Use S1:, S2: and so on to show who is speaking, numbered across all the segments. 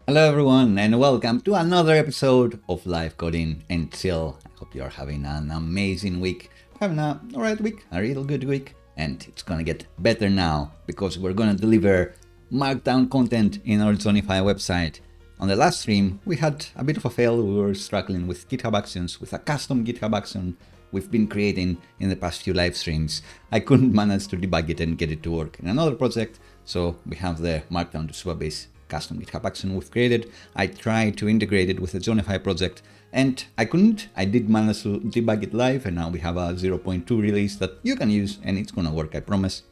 S1: Hello everyone and welcome to another episode of Live Coding and Chill. I hope you are having an amazing week, having a alright week, a real good week, and it's gonna get better now because we're gonna deliver markdown content in our Zonify website. On the last stream we had a bit of a fail. We were struggling with GitHub Actions, with a custom GitHub action we've been creating in the past few live streams. I couldn't manage to debug it and get it to work in another project, so we have the markdown to Swabase custom GitHub action we've created. I tried to integrate it with the Zonify project and I couldn't. I did manage to debug it live and now we have a 0.2 release that you can use and it's gonna work, I promise.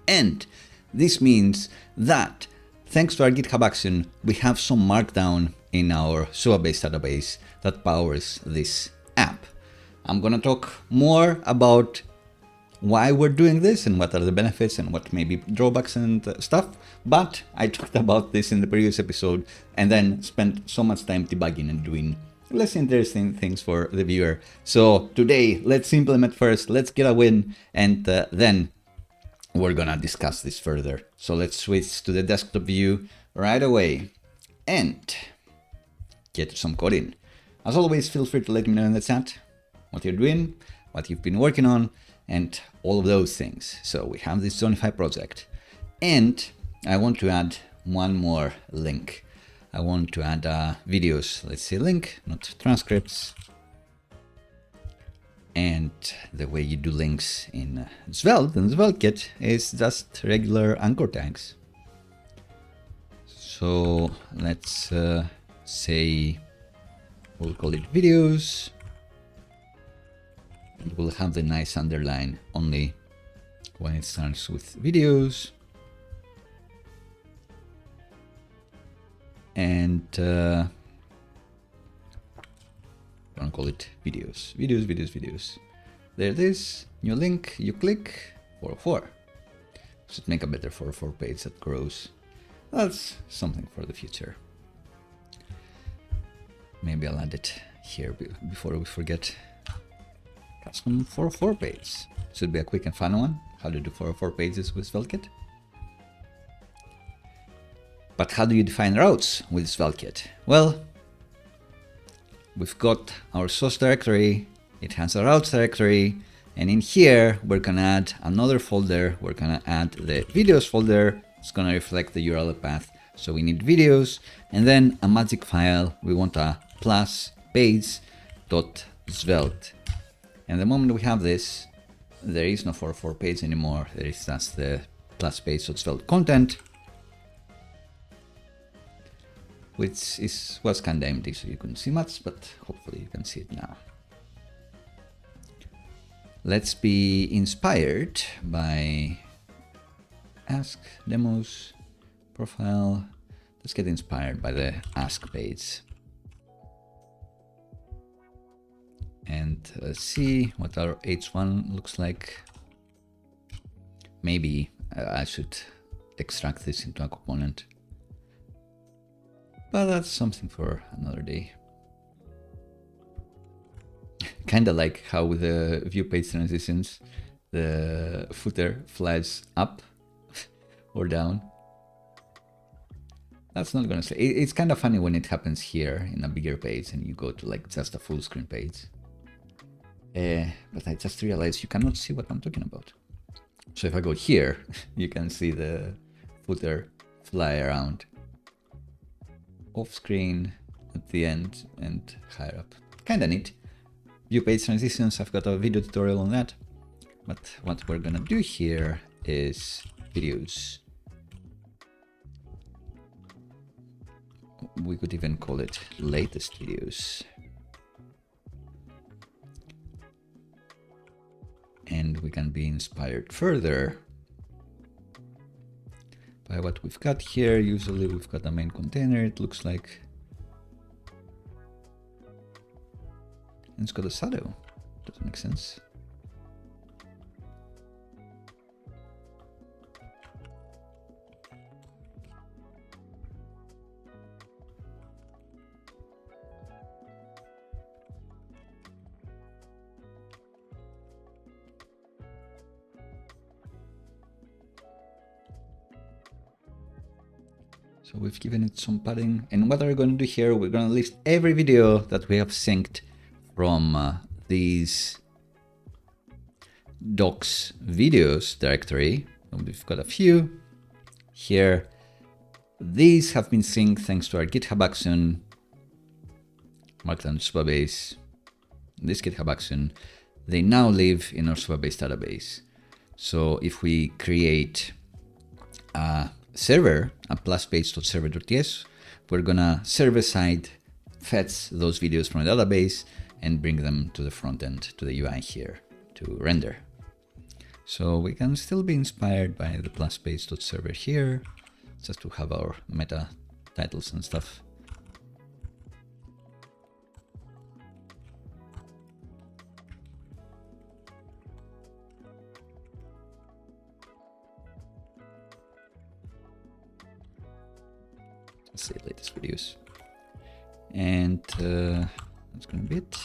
S1: And this means that thanks to our GitHub action, we have some markdown in our Swabase database that powers this app. I'm gonna talk more about why we're doing this and what are the benefits and what may be drawbacks and stuff, but I talked about this in the previous episode and then spent so much time debugging and doing less interesting things for the viewer. So today, let's implement first, let's get a win, and then we're gonna discuss this further. So let's switch to the desktop view right away and get some coding. As always, feel free to let me know in the chat what you're doing, what you've been working on, and all of those things. So we have this Zonify project and I want to add one more link. I want to add videos. Let's say link, not transcripts. And the way you do links in Svelte and SvelteKit is just regular anchor tags. So let's say we'll call it videos. We'll have the nice underline only when it starts with videos. And don't call it videos. Videos. There it is. New link. You click 404. Should make a better 404 page that grows. That's something for the future. Maybe I'll add it here before we forget. Custom 404 page. Should be a quick and fun one. How to do 404 pages with SvelteKit. But how do you define routes with SvelteKit? Well, we've got our source directory. It has a routes directory. And in here, we're gonna add another folder. We're gonna add the videos folder. It's gonna reflect the URL path. So we need videos and then a magic file. We want a plus page.svelte. And the moment we have this, there is no 404 page anymore. There is just the plus page.svelte content, which was kind of empty, so you couldn't see much, but hopefully you can see it now. Let's be inspired by ask, demos, profile. Let's get inspired by the ask page. And let's see what our H1 looks like. Maybe I should extract this into a component. But that's something for another day. Kinda like how with the view page transitions, the footer flies up or down. That's not gonna say. It's kind of funny when it happens here in a bigger page and you go to like just a full screen page. But I just realized you cannot see what I'm talking about. So if I go here, you can see the footer fly around off screen at the end and higher up. Kinda neat. View page transitions, I've got a video tutorial on that. But what we're gonna do here is videos. We could even call it latest videos. And we can be inspired further by what we've got here. Usually we've got a main container, it looks like. And it's got a shadow. Doesn't make sense. So So we've given it some padding. And what are we going to do here? We're going to list every video that we have synced from these docs videos directory. And we've got a few here. These have been synced thanks to our GitHub action, markdown Supabase. This GitHub action, they now live in our Supabase database. So if we create a server, a pluspage.server.ts, we're gonna server-side fetch those videos from the database and bring them to the front end, to the UI here to render. So we can still be inspired by the pluspage.server here, just to have our meta titles and stuff. Let's see latest videos. And that's gonna be it.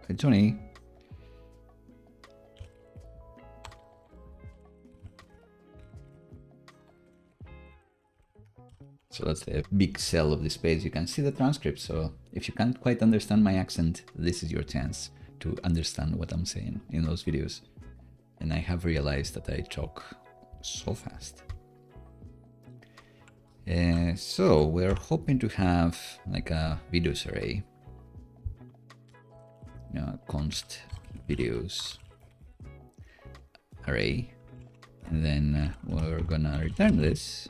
S1: Hey, Tony. So that's the big cell of this page. You can see the transcript. So if you can't quite understand my accent, this is your chance to understand what I'm saying in those videos. And I have realized that I talk so fast. So we're hoping to have like a videos array. Const videos array, and then we're gonna return this.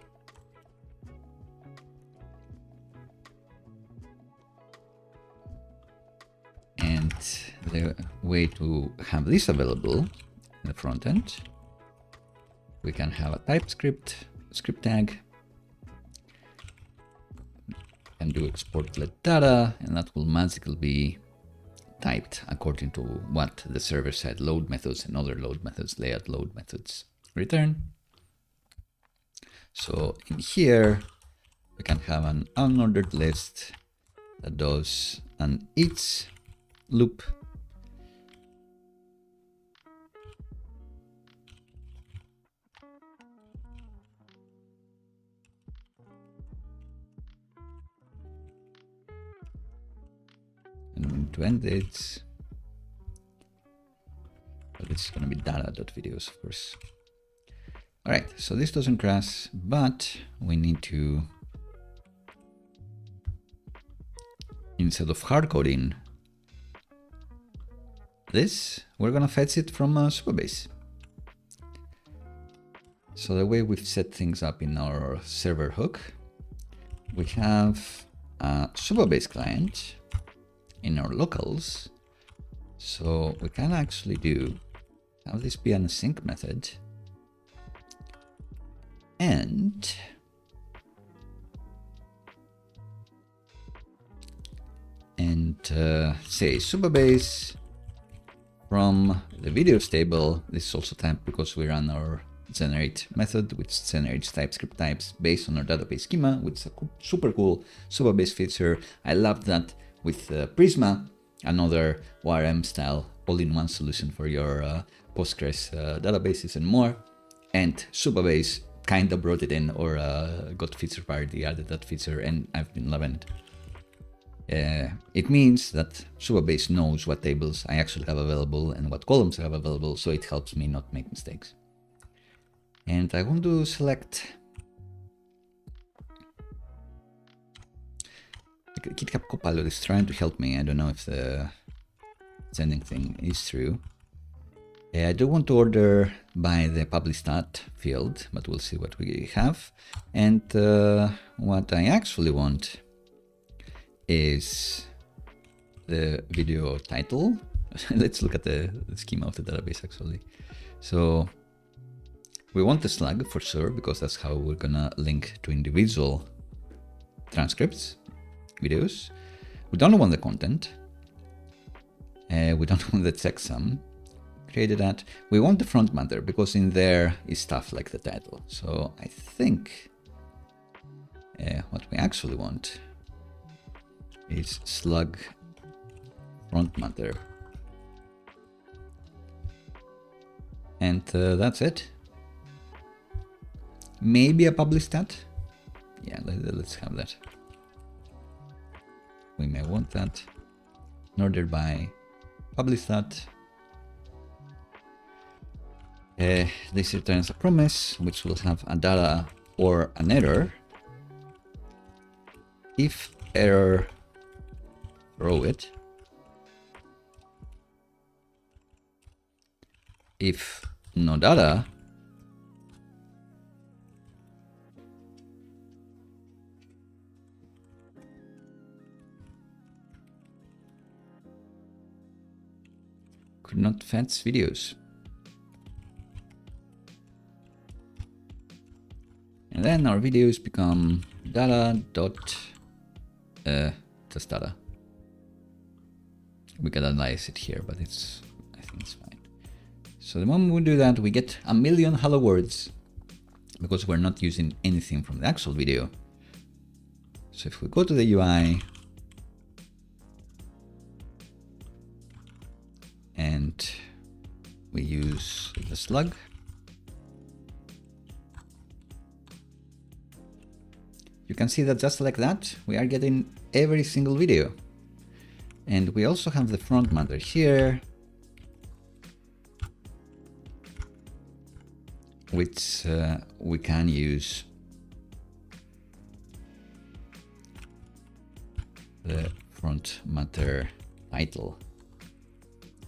S1: And the way to have this available in the front end, we can have a TypeScript script tag and do export let data, and that will magically be typed according to what the server-side load methods and other load methods, layout load methods return. So in here, we can have an unordered list that does an each loop. And to end it, but it's going to be data.videos, of course. All right, so this doesn't crash, but we need to, instead of hard coding this, we're going to fetch it from Supabase. So the way we've set things up in our server hook, we have a Supabase client in our locals. So we can actually have this be an async method and say Supabase from the videos table. This is also typed because we run our generate method, which generates TypeScript types based on our database schema, which is a super cool Supabase feature. I love that with Prisma, another ORM style all-in-one solution for your Postgres databases and more. And Supabase kind of brought it in, or got feature parity, added that feature, and I've been loving it. It means that Supabase knows what tables I actually have available and what columns I have available, so it helps me not make mistakes. And I want to select GitHub Copilot is trying to help me. I don't know if the sending thing is true. I do want to order by the publish stat field, but we'll see what we have. And what I actually want is the video title. Let's look at the schema of the database actually. So we want the slug for sure, because that's how we're gonna link to individual transcripts, videos. We don't want the content. We don't want the checksum. Created that. We want the front matter because in there is stuff like the title. So I think what we actually want is slug front matter And that's it. Maybe a publish stat. Yeah, let's have that. We may want that. Ordered by publish stat. This returns a promise, which will have a data or an error. If error, throw it. If no data, could not fetch videos. And then our videos become data dot just data. We can analyze it here, but I think it's fine. So the moment we do that, we get a million hello words because we're not using anything from the actual video. So if we go to the UI and we use the slug, you can see that just like that, we are getting every single video. And we also have the front matter here, which we can use the front matter title.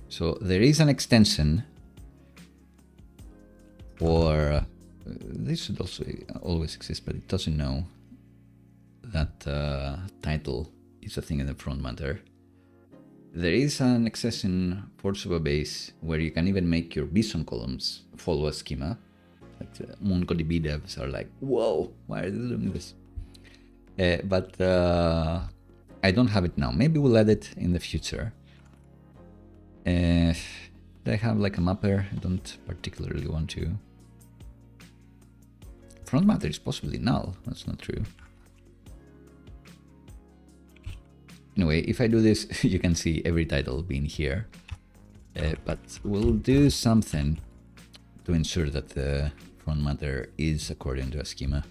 S1: So there is an extension for this should also always exist, but it doesn't know that title is a thing in the front matter. There is an extension for Supabase where you can even make your bison columns follow a schema. Like MongoDB devs are like, whoa, why are they doing this? But I don't have it now. Maybe we'll add it in the future. They have like a mapper. I don't particularly want to. Front matter is possibly null. That's not true. Anyway, if I do this, you can see every title being here. But we'll do something to ensure that the front matter is according to a schema.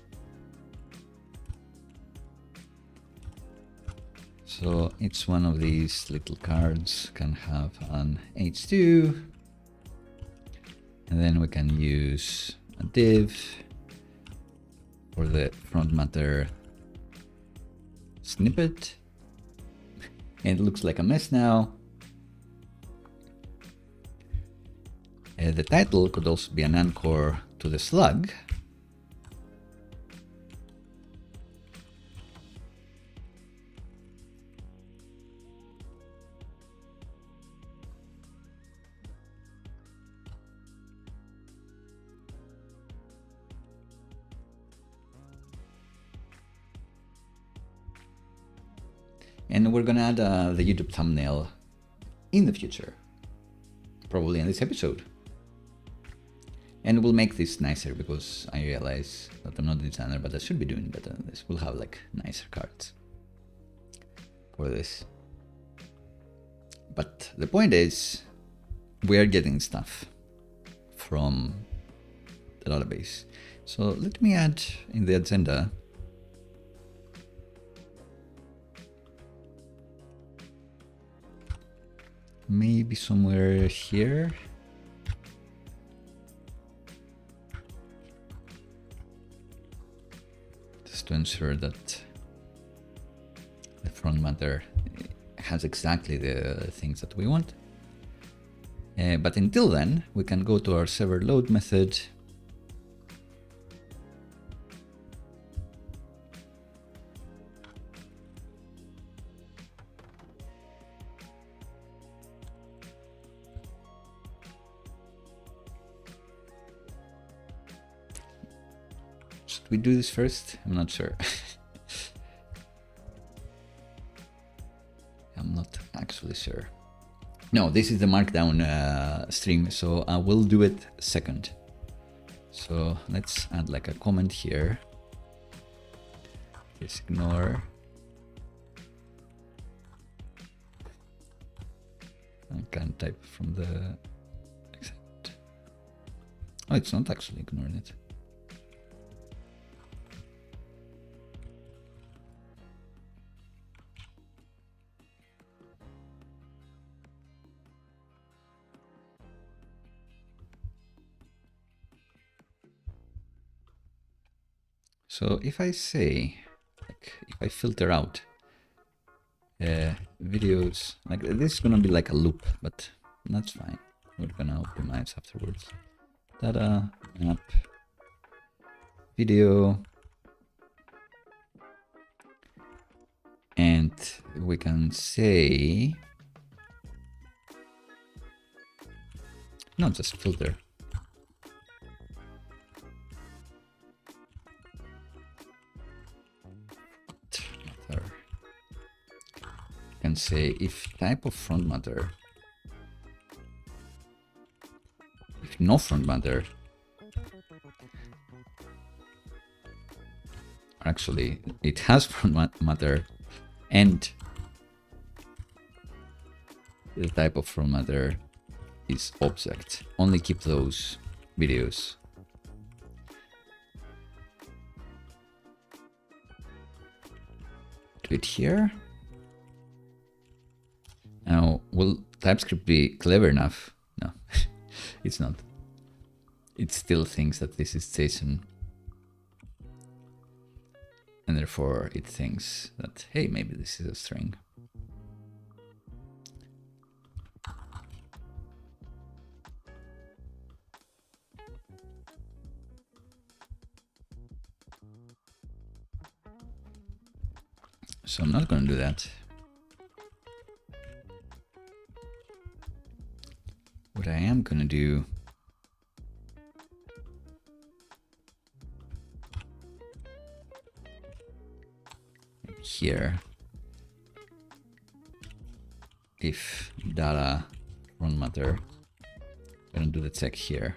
S1: So each one of these little cards can have an h2, and then we can use a div for the front matter snippet. And it looks like a mess now. The title could also be an anchor to the slug. And we're gonna add the YouTube thumbnail in the future, probably in this episode. And we'll make this nicer because I realize that I'm not a designer, but I should be doing better than this. We'll have like nicer cards for this. But the point is, we're getting stuff from the database. So let me add in the agenda maybe somewhere here. Just to ensure that the front matter has exactly the things that we want. But until then, we can go to our server load method. Should we do this first? I'm not sure. I'm not actually sure. No, this is the markdown stream, so I will do it second. So let's add like a comment here. Just ignore. I can't type from the exit. Oh, it's not actually ignoring it. So if I say, like, if I filter out videos, like this is gonna be like a loop, but that's fine. We're gonna optimize afterwards. Data, app, video, and we can say, no, just filter. Can say if type of front matter, if no front matter, actually it has front matter and the type of front matter is object. Only keep those videos. Do it here. Now, will TypeScript be clever enough? No, it's not. It still thinks that this is JSON. And therefore it thinks that, hey, maybe this is a string. So I'm not going to do that. What I am going to do here, if data front matter, I'm going to do the check here.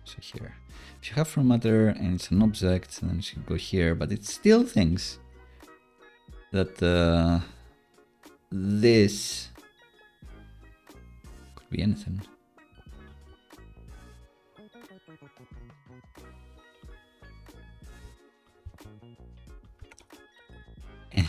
S1: So here, if you have front matter and it's an object, then you should go here, but it still thinks that this could be anything. And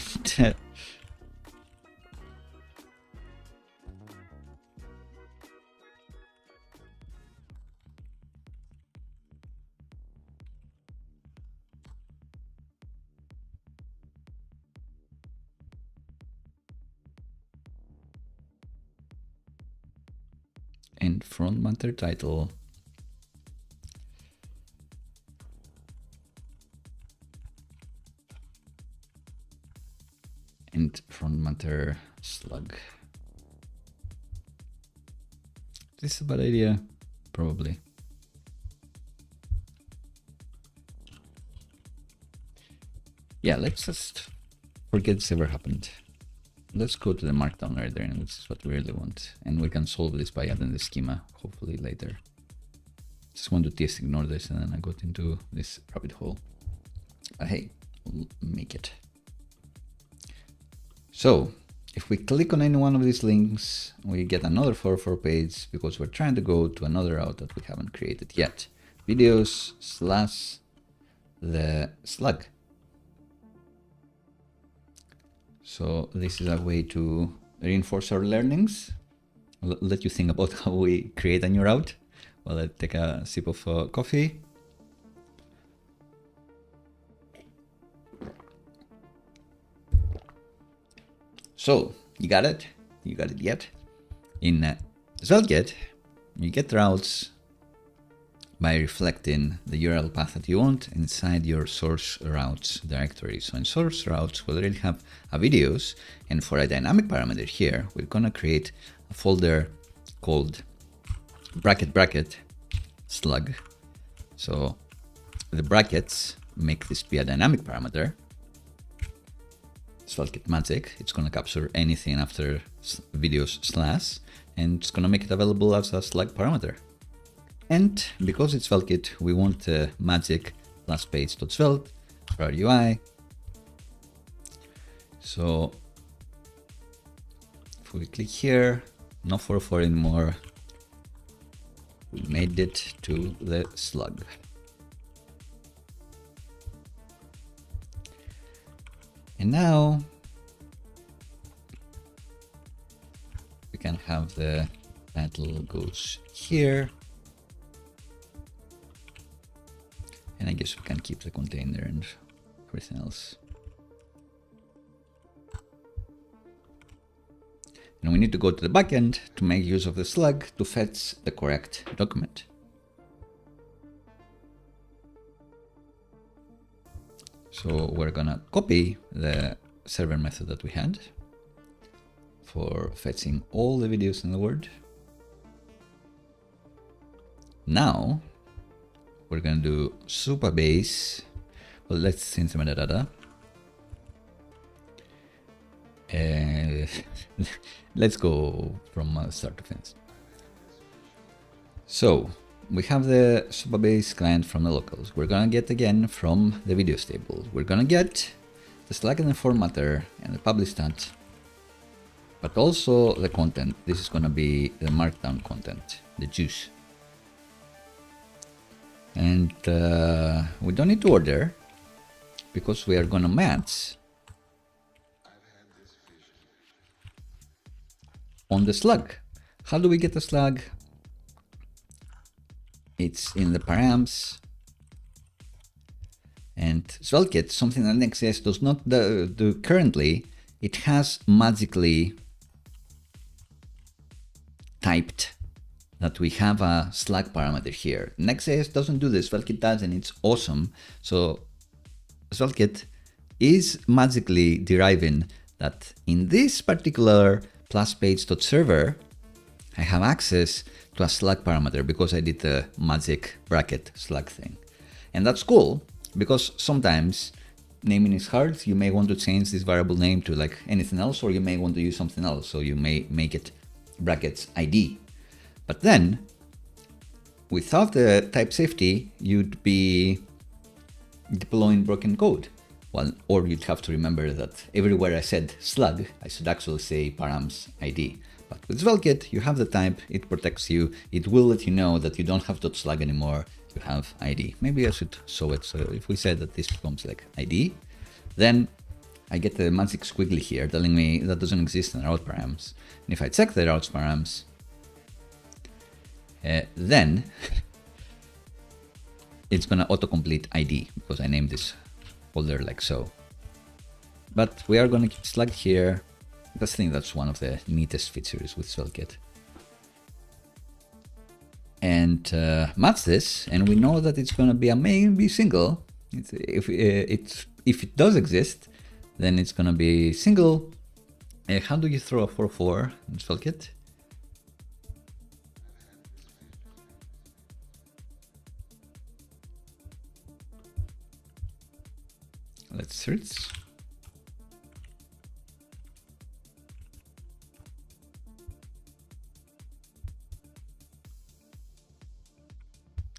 S1: and front matter title and front matter slug. This is a bad idea, probably. Yeah, let's just forget this ever happened. Let's go to the markdown editor, and this is what we really want. And we can solve this by adding the schema, hopefully later. Just want to test ignore this, and then I got into this rabbit hole. But hey, we'll make it. So if we click on any one of these links, we get another 404 page because we're trying to go to another route that we haven't created yet. Videos / the slug. So this is a way to reinforce our learnings. I'll let you think about how we create a new route while I take a sip of coffee. So you got it? You got it yet? In SvelteKit, you get routes by reflecting the URL path that you want inside your source routes directory. So in source routes, we already have videos, and for a dynamic parameter here, we're gonna create a folder called bracket slug. So the brackets make this be a dynamic parameter. SvelteKit magic, it's gonna capture anything after videos slash, and it's gonna make it available as a slug parameter. And because it's SvelteKit, we want magic plus page.svelte for our UI. So if we click here, no 404 anymore, we made it to the slug. And now we can have the title goes here. And I guess we can keep the container and everything else. And we need to go to the backend to make use of the slug to fetch the correct document. So we're gonna copy the server method that we had for fetching all the videos in the world. Now we're gonna do super base. Well, let's change the metadata. Let's go from start to finish. So we have the Supabase client from the locals. We're gonna get again from the videos table. We're gonna get the slug and the formatter and the publish stat, but also the content. This is gonna be the markdown content, the juice. And we don't need to order because we are gonna match on the slug. How do we get the slug? It's in the params, and SvelteKit, something that Next.js does not do currently, it has magically typed that we have a slug parameter here. Next.js doesn't do this, SvelteKit does, and it's awesome. So SvelteKit is magically deriving that in this particular plus page.server, I have access to a slug parameter because I did the magic bracket slug thing. And that's cool because sometimes naming is hard. You may want to change this variable name to like anything else, or you may want to use something else. So you may make it brackets ID. But then without the type safety, you'd be deploying broken code. Well, or you'd have to remember that everywhere I said slug, I should actually say params ID. But with SvelteKit, you have the type, it protects you, it will let you know that you don't have .slug anymore, you have ID. Maybe I should show it. So if we say that this becomes like ID, then I get the magic squiggly here telling me that doesn't exist in route params. And if I check the routes params, then it's gonna autocomplete ID because I named this folder like so. But we are gonna keep slug here. I think that's one of the neatest features with SvelteKit. And match this, and we know that it's gonna be a maybe single. If it does exist, then it's gonna be single. How do you throw a 404 in SvelteKit? Let's search.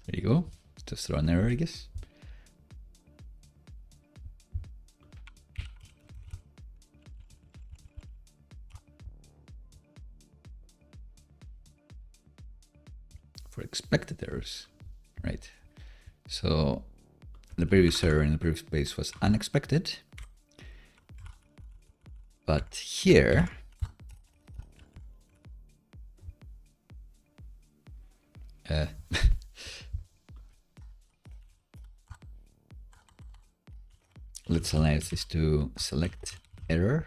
S1: There you go. Just throw an error, I guess. For expected errors, right? So the previous error in the previous page was unexpected, but here let's allow this to select error.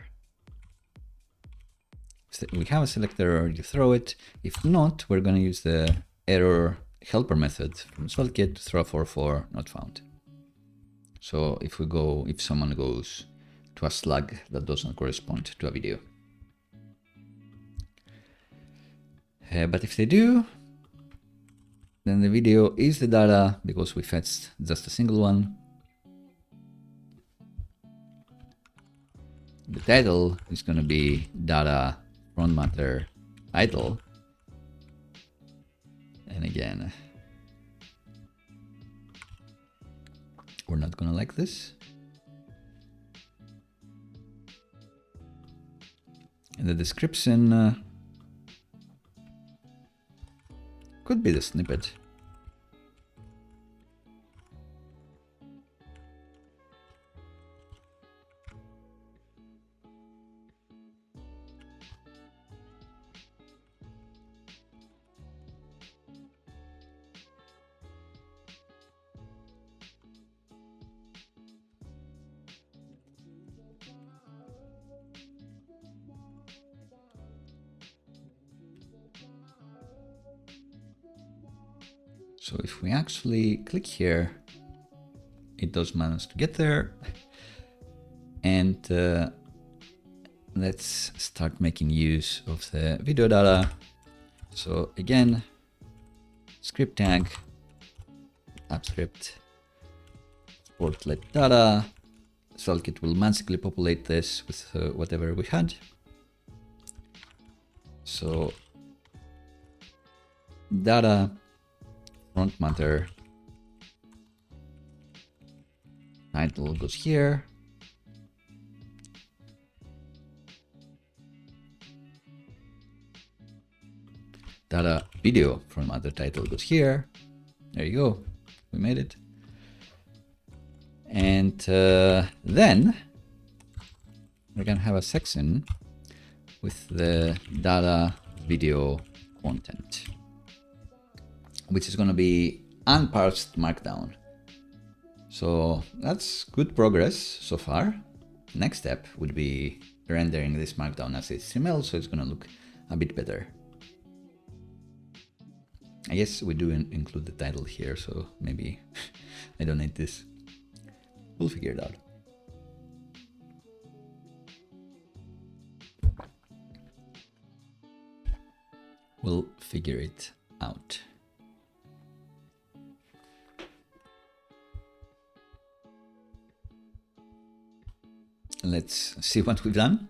S1: So we have a select error, you throw it. If not, we're going to use the error helper method from SvelteKit throw44 not found. So if someone goes to a slug that doesn't correspond to a video. But if they do, then the video is the data because we fetched just a single one. The title is going to be data front matter title. And again, we're not going to like this. And the description could be the snippet. So if we actually click here, it does manage to get there. And let's start making use of the video data. So again, script tag, app script, portlet data. SvelteKit will magically populate this with whatever we had. So data front matter title goes here. Data video front matter title goes here. There you go. We made it. And then we're gonna have a section with the data video content, which is going to be unparsed markdown. So that's good progress so far. Next step would be rendering this markdown as HTML, so it's going to look a bit better. I guess we do include the title here, so maybe I don't need this. We'll figure it out. We'll figure it out. Let's see what we've done.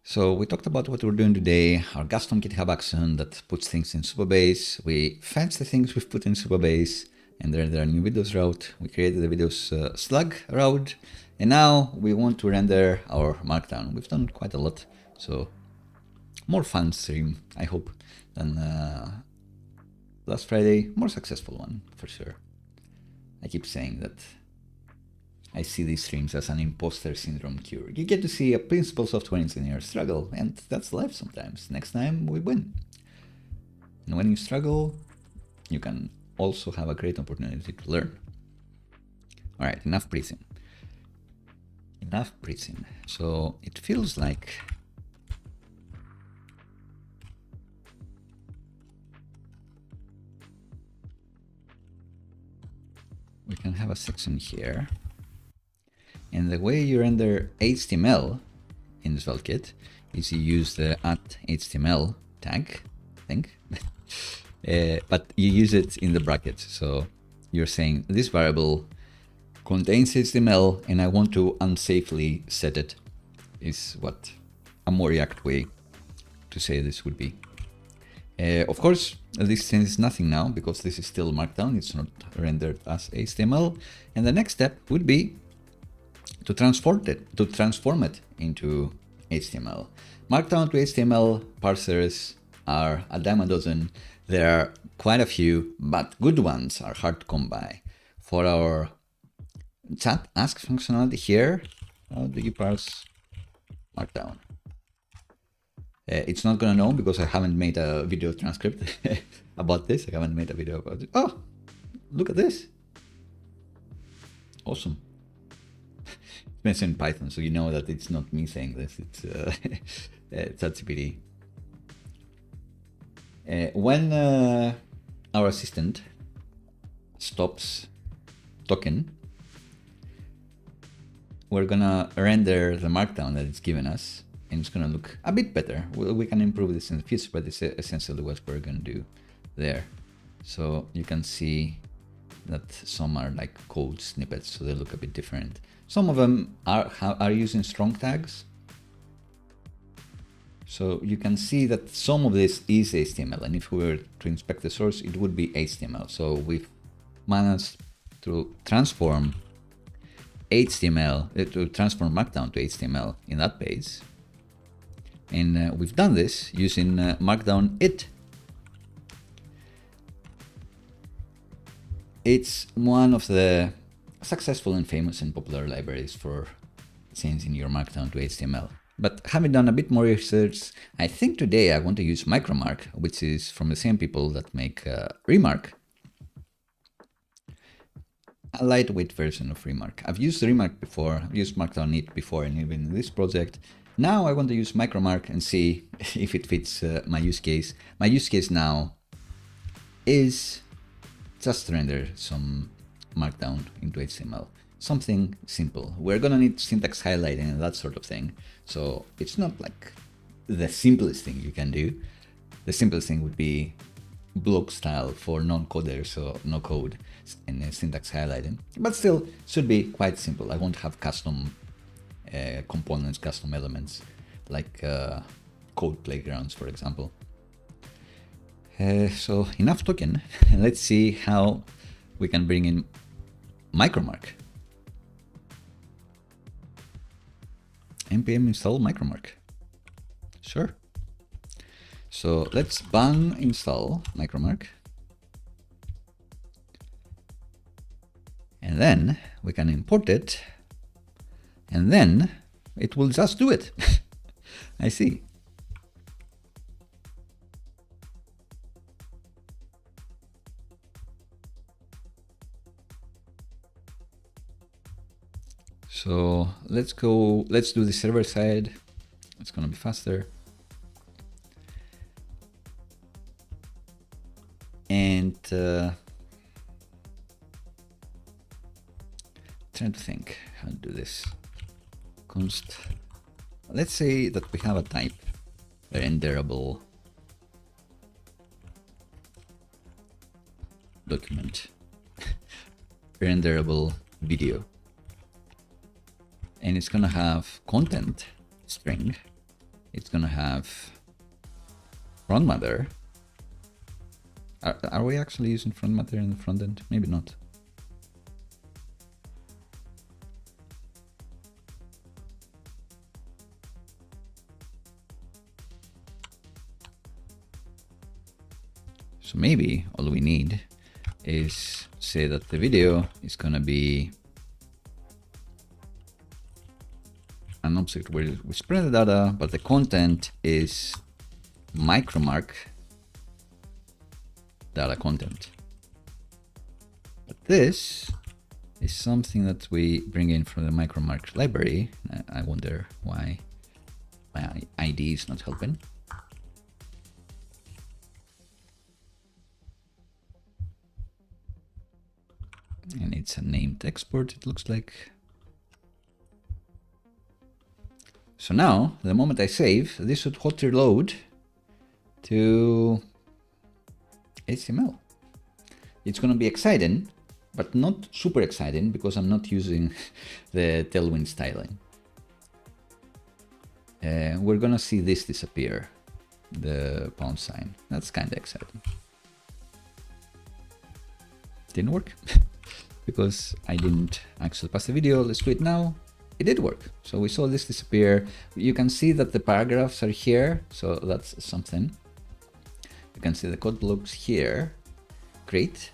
S1: So we talked about what we're doing today, our custom GitHub action that puts things in Supabase. We fetch the things we've put in Supabase, and there are new videos route. We created the videos slug route, and now we want to render our markdown. We've done quite a lot, so more fun stream, I hope, than last Friday. More successful one, for sure. I keep saying that I see these streams as an imposter syndrome cure. You get to see a principal software engineer struggle, and that's life sometimes. Next time we win. And when you struggle, you can also have a great opportunity to learn. All right, enough breathing. Enough breathing. So it feels like we can have a section here. And the way you render HTML in SvelteKit is you use the @HTML tag, I think, but you use it in the brackets. So you're saying this variable contains HTML and I want to unsafely set it, is what a more React way to say this would be. Of course, this changes nothing now because this is still Markdown. It's not rendered as HTML. And the next step would be to transform it into HTML. Markdown to HTML parsers are a dime a dozen. There are quite a few, but good ones are hard to come by. For our chat ask functionality here, how do you parse Markdown? It's not gonna know because I haven't made a video transcript about this. I haven't made a video about it. Oh, look at this. Awesome. It's mentioned in Python, so you know that it's not me saying this. It's ChatGPT. When our assistant stops talking, we're gonna render the markdown that it's given us, and it's gonna look a bit better. We can improve this in the future, but it's essentially what we're gonna do there. So you can see that some are like code snippets, so they look a bit different. Some of them are using strong tags. So you can see that some of this is HTML, and if we were to inspect the source, it would be HTML. So we've managed to transform HTML, to transform Markdown to HTML in that page. And we've done this using markdown-it. It's one of the successful and famous and popular libraries for changing your Markdown to HTML. But having done a bit more research, I think today I want to use Micromark, which is from the same people that make Remark. A lightweight version of Remark. I've used Remark before, I've used Markdown-it before, and even in this project. Now I want to use Micromark and see if it fits my use case. My use case now is just render some Markdown into HTML. Something simple. We're gonna need syntax highlighting and that sort of thing. So it's not like the simplest thing you can do. The simplest thing would be block style for non-coders, so no code and syntax highlighting. But still, should be quite simple. I won't have custom components, custom elements, like code playgrounds, for example. So enough talking. Let's see how we can bring in Micromark. npm install Micromark. Sure. So let's bang install Micromark. And then we can import it. And then it will just do it. I see. So let's do the server side. It's gonna be faster. And trying to think how to do this. Const. Let's say that we have a type, renderable document, renderable video. And it's gonna have content string. It's gonna have front matter. Are we actually using front matter in the front end? Maybe not. So maybe all we need is say that the video is gonna be an object where we spread the data, but the content is Micromark data content. But this is something that we bring in from the Micromark library. I wonder why my ID is not helping. And it's a named export, it looks like. So now, the moment I save, this should hot reload to HTML. It's going to be exciting, but not super exciting because I'm not using the Tailwind styling. We're going to see this disappear, the pound sign. That's kind of exciting. Didn't work because I didn't actually pass the video. Let's do it now. It did work. So we saw this disappear. You can see that the paragraphs are here. So that's something. You can see the code blocks here. Great.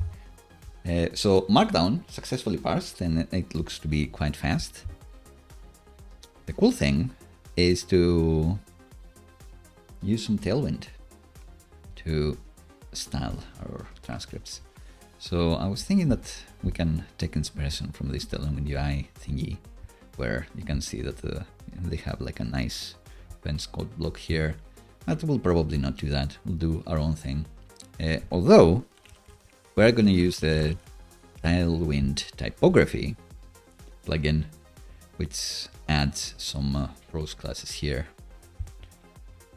S1: So Markdown successfully parsed, and it looks to be quite fast. The cool thing is to use some Tailwind to style our transcripts. So I was thinking that we can take inspiration from this Tailwind UI thingy, where you can see that they have like a nice fence code block here. But we'll probably not do that. We'll do our own thing. Although, we're going to use the Tailwind typography plugin, which adds some prose classes here.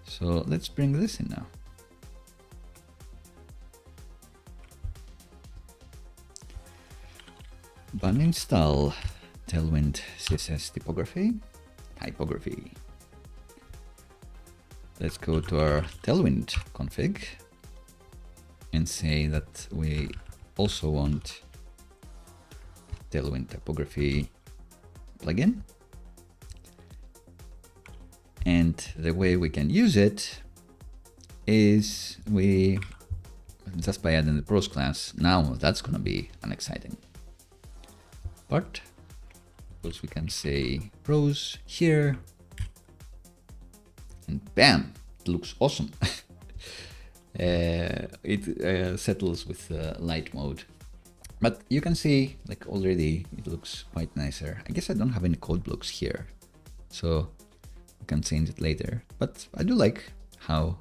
S1: So let's bring this in now. Bun install Tailwind CSS typography. Let's go to our Tailwind config and say that we also want Tailwind typography plugin. And the way we can use it is just by adding the prose class. Now that's going to be an exciting part, because we can say prose here, and bam, it looks awesome. It settles with light mode, but you can see like already it looks quite nicer. I guess I don't have any code blocks here, so I can change it later, but I do like how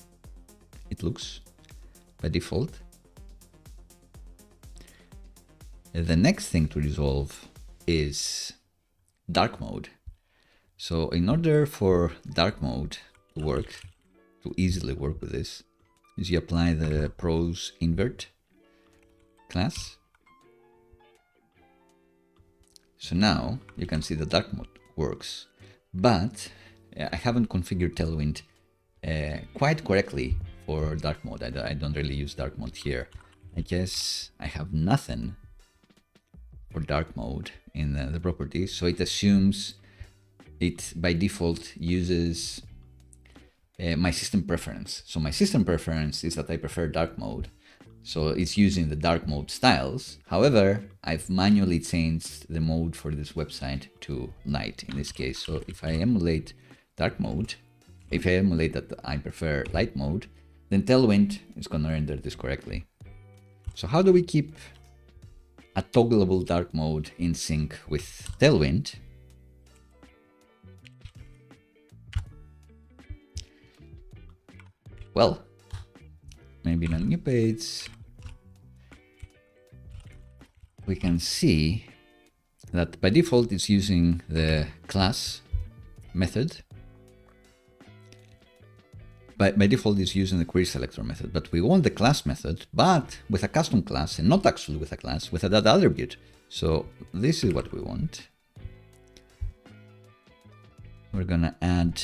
S1: it looks by default. The next thing to resolve is dark mode. So in order for dark mode to work, to easily work with this, is you apply the prose invert class. So now you can see the dark mode works, but I haven't configured Tailwind quite correctly for dark mode. I don't really use dark mode here. I guess I have nothing for dark mode in the properties, so it assumes it by default uses my system preference. So my system preference is that I prefer dark mode, so it's using the dark mode styles. However, I've manually changed the mode for this website to light in this case. So if I emulate dark mode, if I emulate that I prefer light mode, then Tailwind is going to render this correctly. So how do we keep a toggleable dark mode in sync with Tailwind? Well, maybe in a new page, we can see that by default it's using the class method. By default it's using the query selector method, but we want the class method, but with a custom class and not actually with a class, with a data attribute. So this is what we want. We're gonna add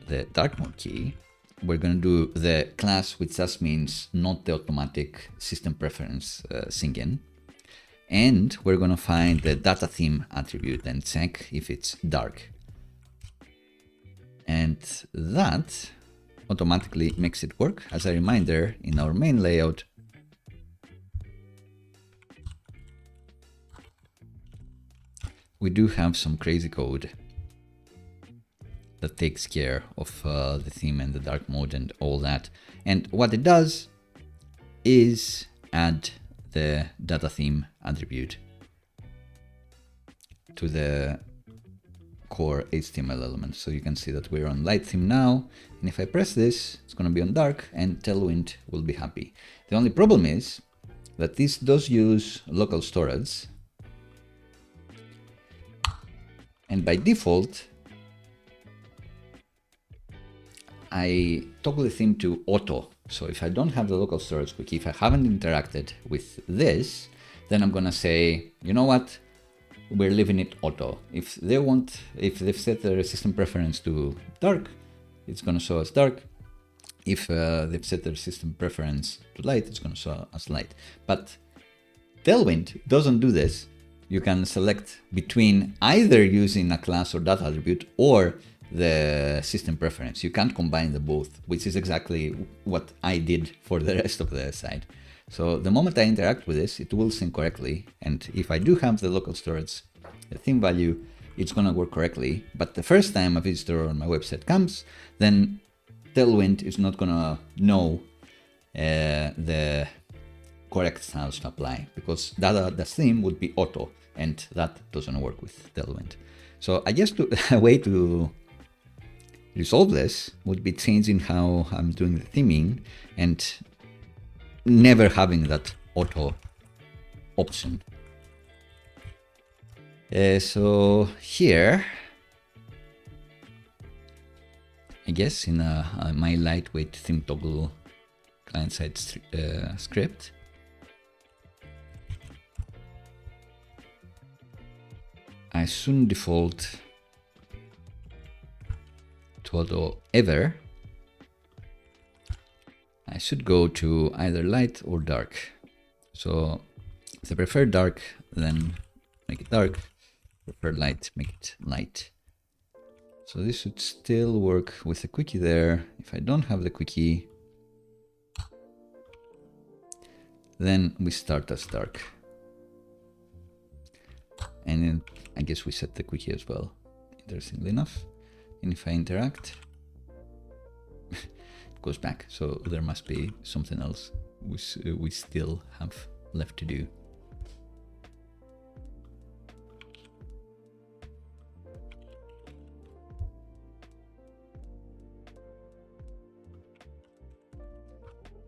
S1: the dark mode key. We're gonna do the class, which just means not the automatic system preference syncing. And we're gonna find the data theme attribute and check if it's dark. And that automatically makes it work. As a reminder, in our main layout, we do have some crazy code that takes care of the theme and the dark mode and all that. And what it does is add the data theme attribute to the core HTML element. So you can see that we're on light theme now, and if I press this, it's going to be on dark, and Tailwind will be happy. The only problem is that this does use local storage, and by default I toggle the theme to auto. So if I don't have the local storage cookie, if I haven't interacted with this, then I'm gonna say, you know what, we're leaving it auto. If they've set their system preference to dark, it's gonna show as dark. If they've set their system preference to light, it's gonna show as light. But Tailwind doesn't do this. You can select between either using a class or data attribute or the system preference. You can't combine the both, which is exactly what I did for the rest of the site. So the moment I interact with this, it will sync correctly. And if I do have the local storage, the theme value, it's gonna work correctly. But the first time a visitor on my website comes, then Tailwind is not gonna know the correct styles to apply, because the theme would be auto, and that doesn't work with Tailwind. So I guess a way to resolve this would be changing how I'm doing the theming and never having that auto option. So here, I guess in my lightweight theme toggle client-side script, I shouldn't default to auto ever. I should go to either light or dark. So if I prefer dark, then make it dark. Prefer light, make it light. So this should still work with the quickie there. If I don't have the quickie, then we start as dark. And then I guess we set the quickie as well, interestingly enough. And if I interact, it goes back. So there must be something else which we still have left to do.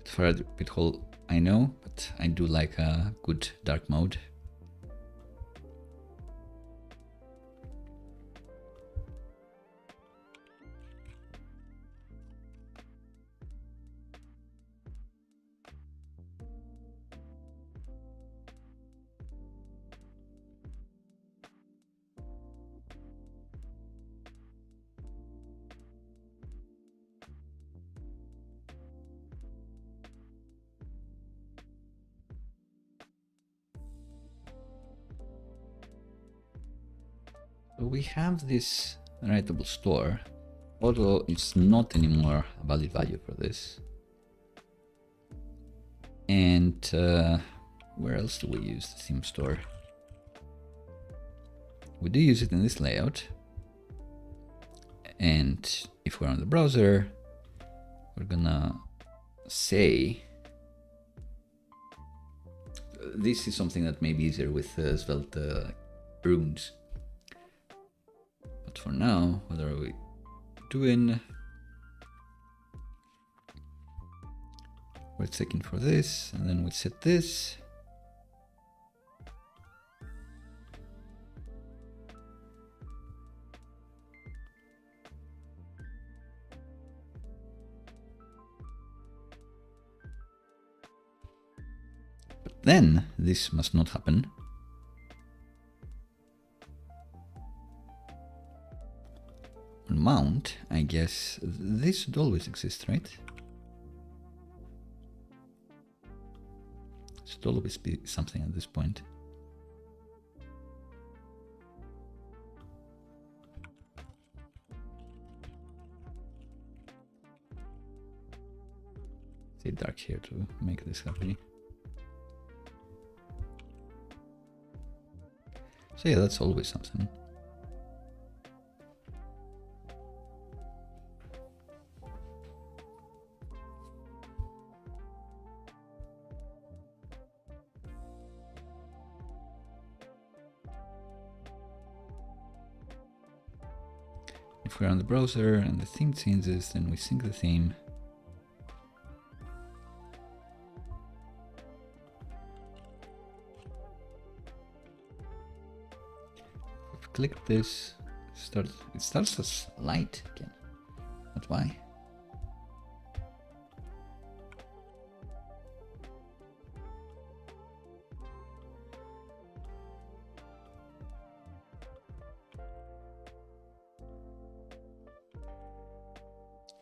S1: For a bit hole, I know, but I do like a good dark mode. We have this writable store, although it's not anymore a valid value for this. And where else do we use the theme store? We do use it in this layout. And if we're on the browser, we're gonna say, this is something that may be easier with Svelte runes. But for now, what are we doing? We're checking for this, and then we set this. But then this must not happen. Mount, I guess this should always exist, right? Should always be something at this point. Say dark here to make this happen. So yeah, that's always something. If we're on the browser and the theme changes, then we sync the theme. If we click this, it starts as light again. But why?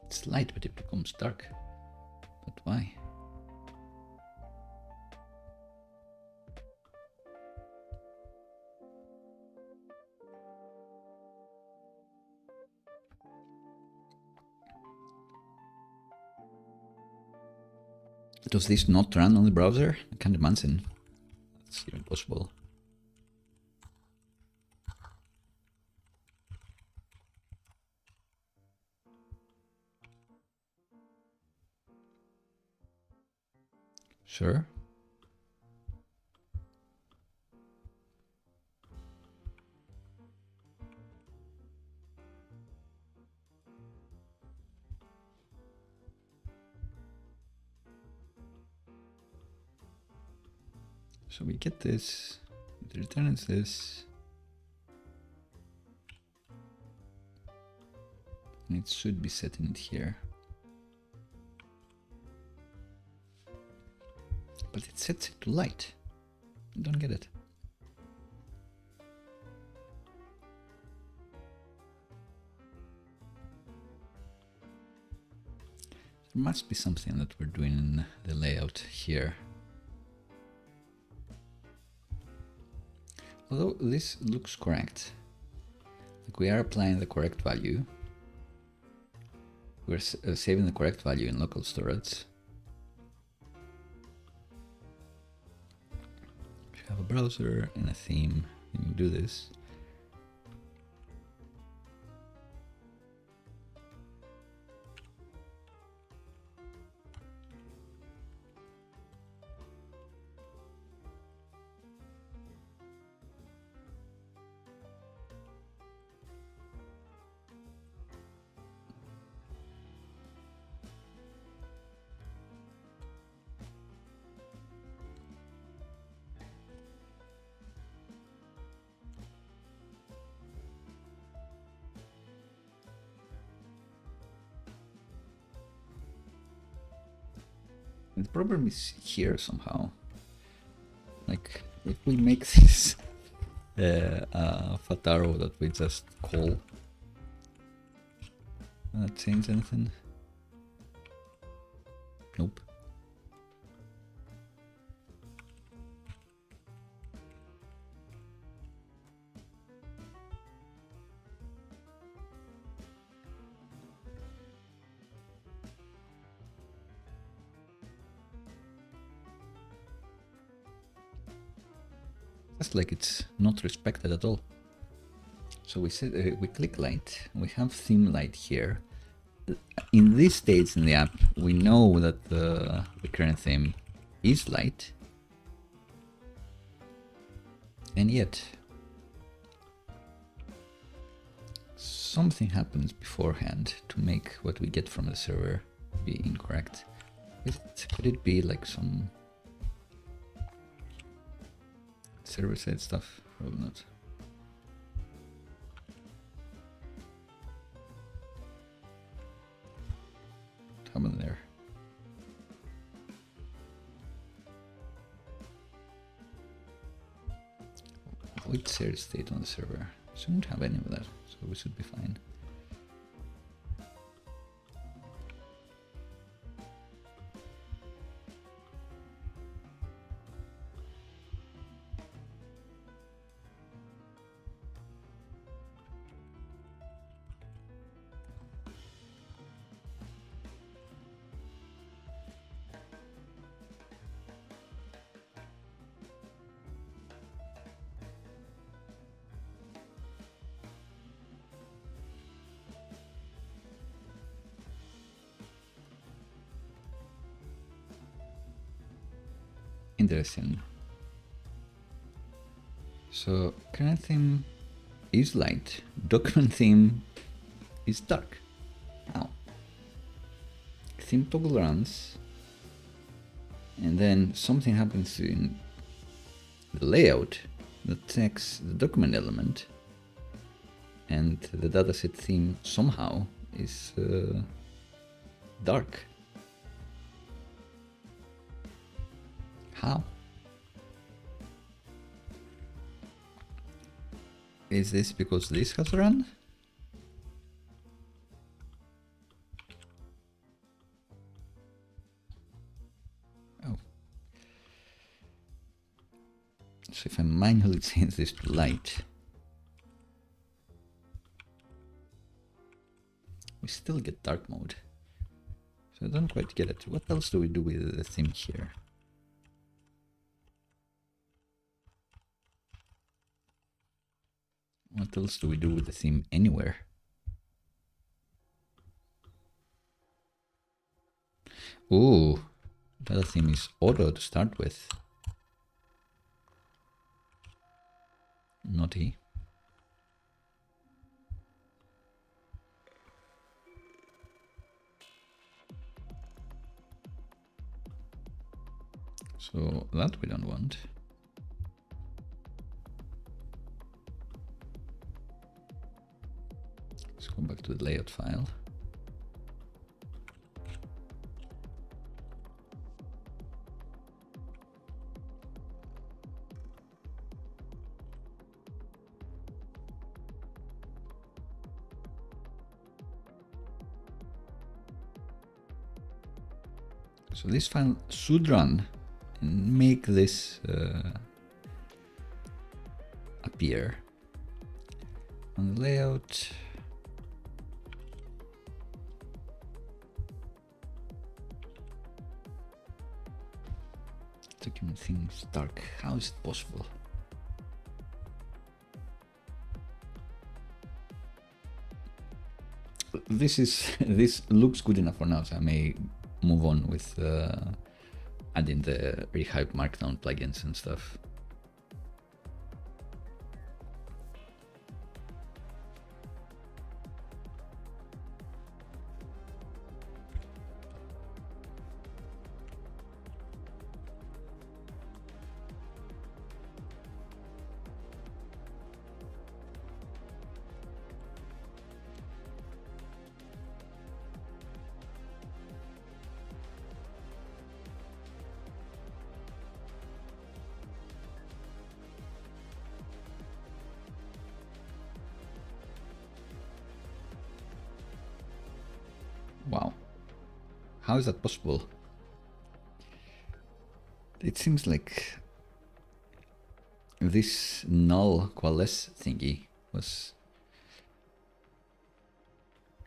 S1: It's light, but it becomes dark. But why? Does this not run on the browser? I can't imagine. That's even possible. Sure. So we get this, the return is this, and it should be setting it here. But it sets it to light. I don't get it. There must be something that we're doing in the layout here. Although this looks correct. Like we are applying the correct value. We're saving the correct value in local storage. If you have a browser and a theme, and you do this. The problem is here somehow. Like, if we make this fat arrow that we just call, that change anything? Nope. Just like it's not respected at all. So we said we click light. We have theme light here. In this stage in the app, we know that the current theme is light, and yet something happens beforehand to make what we get from the server be incorrect. Could it be like some server-side stuff? Probably not. What happened there? Avoid shared state on the server. Shouldn't have any of that, so we should be fine. Interesting. So current theme is light, document theme is dark. Now, theme toggle runs, and then something happens in the layout that checks the document element, and the dataset theme somehow is dark. How? Is this because this has run? Oh. So if I manually change this to light, we still get dark mode. So I don't quite get it. What else do we do with the theme here? What else do we do with the theme anywhere? Ooh, that theme is auto to start with. Naughty. So that we don't want. go back to the layout file. So this file should run and make this appear on the layout. Document seems dark. How is it possible? This looks good enough for now, so I may move on with adding the rehype markdown plugins and stuff. Wow, how is that possible? It seems like this null coalesce thingy was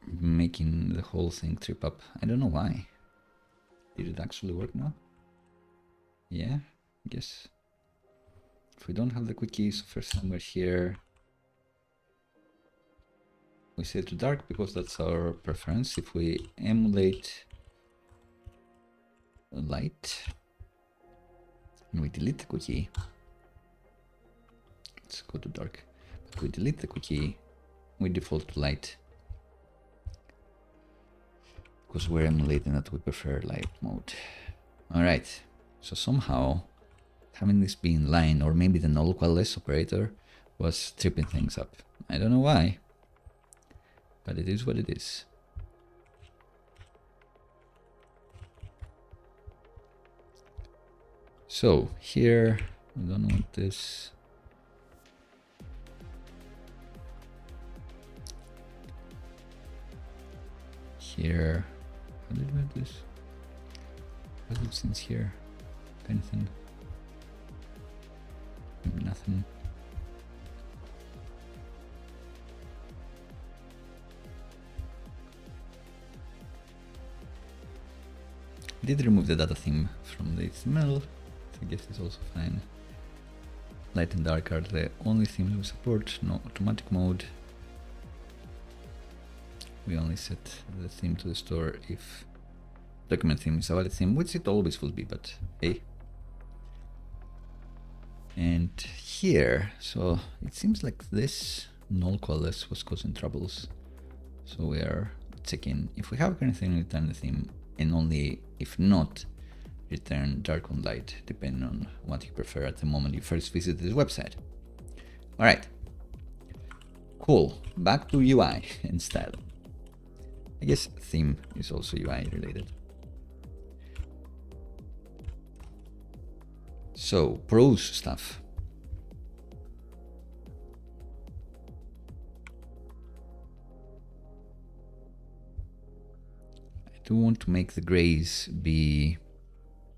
S1: making the whole thing trip up. I don't know why. Did it actually work now? Yeah, I guess. If we don't have the quickie, so first time we're here, we set it to dark because that's our preference. If we emulate light and we delete the cookie, let's go to dark. But we delete the cookie, we default to light because we're emulating that we prefer light mode. All right, so somehow having this be in line, or maybe the null coalesce operator was tripping things up. I don't know why, but it is what it is. So here, we don't want this. Here, how did we have this? What is since here? Anything? Nothing. I did remove the data theme from the HTML, so I guess it's also fine. Light and dark are the only themes we support, no automatic mode. We only set the theme to the store if document theme is a valid theme, which it always will be, but hey. And here, so it seems like this null coalesce was causing troubles. So we are checking if we have anything, return the theme, and only if not, return dark on light, depending on what you prefer at the moment you first visit this website. All right, cool. Back to UI and style. I guess theme is also UI related. So prose stuff. I do want to make the grays be,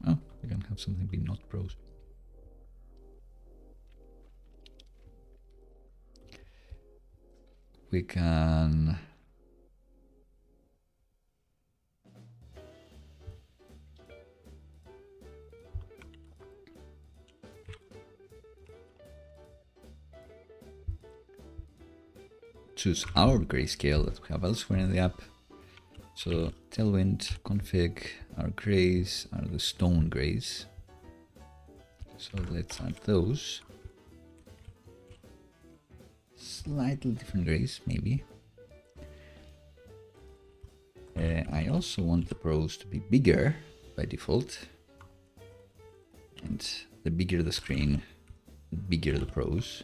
S1: oh, we can have something be not prose. We can choose our grayscale that we have elsewhere in the app. So Tailwind config, our grays are the stone grays. So let's add those. Slightly different grays, maybe. I also want the prose to be bigger by default. And the bigger the screen, the bigger the prose.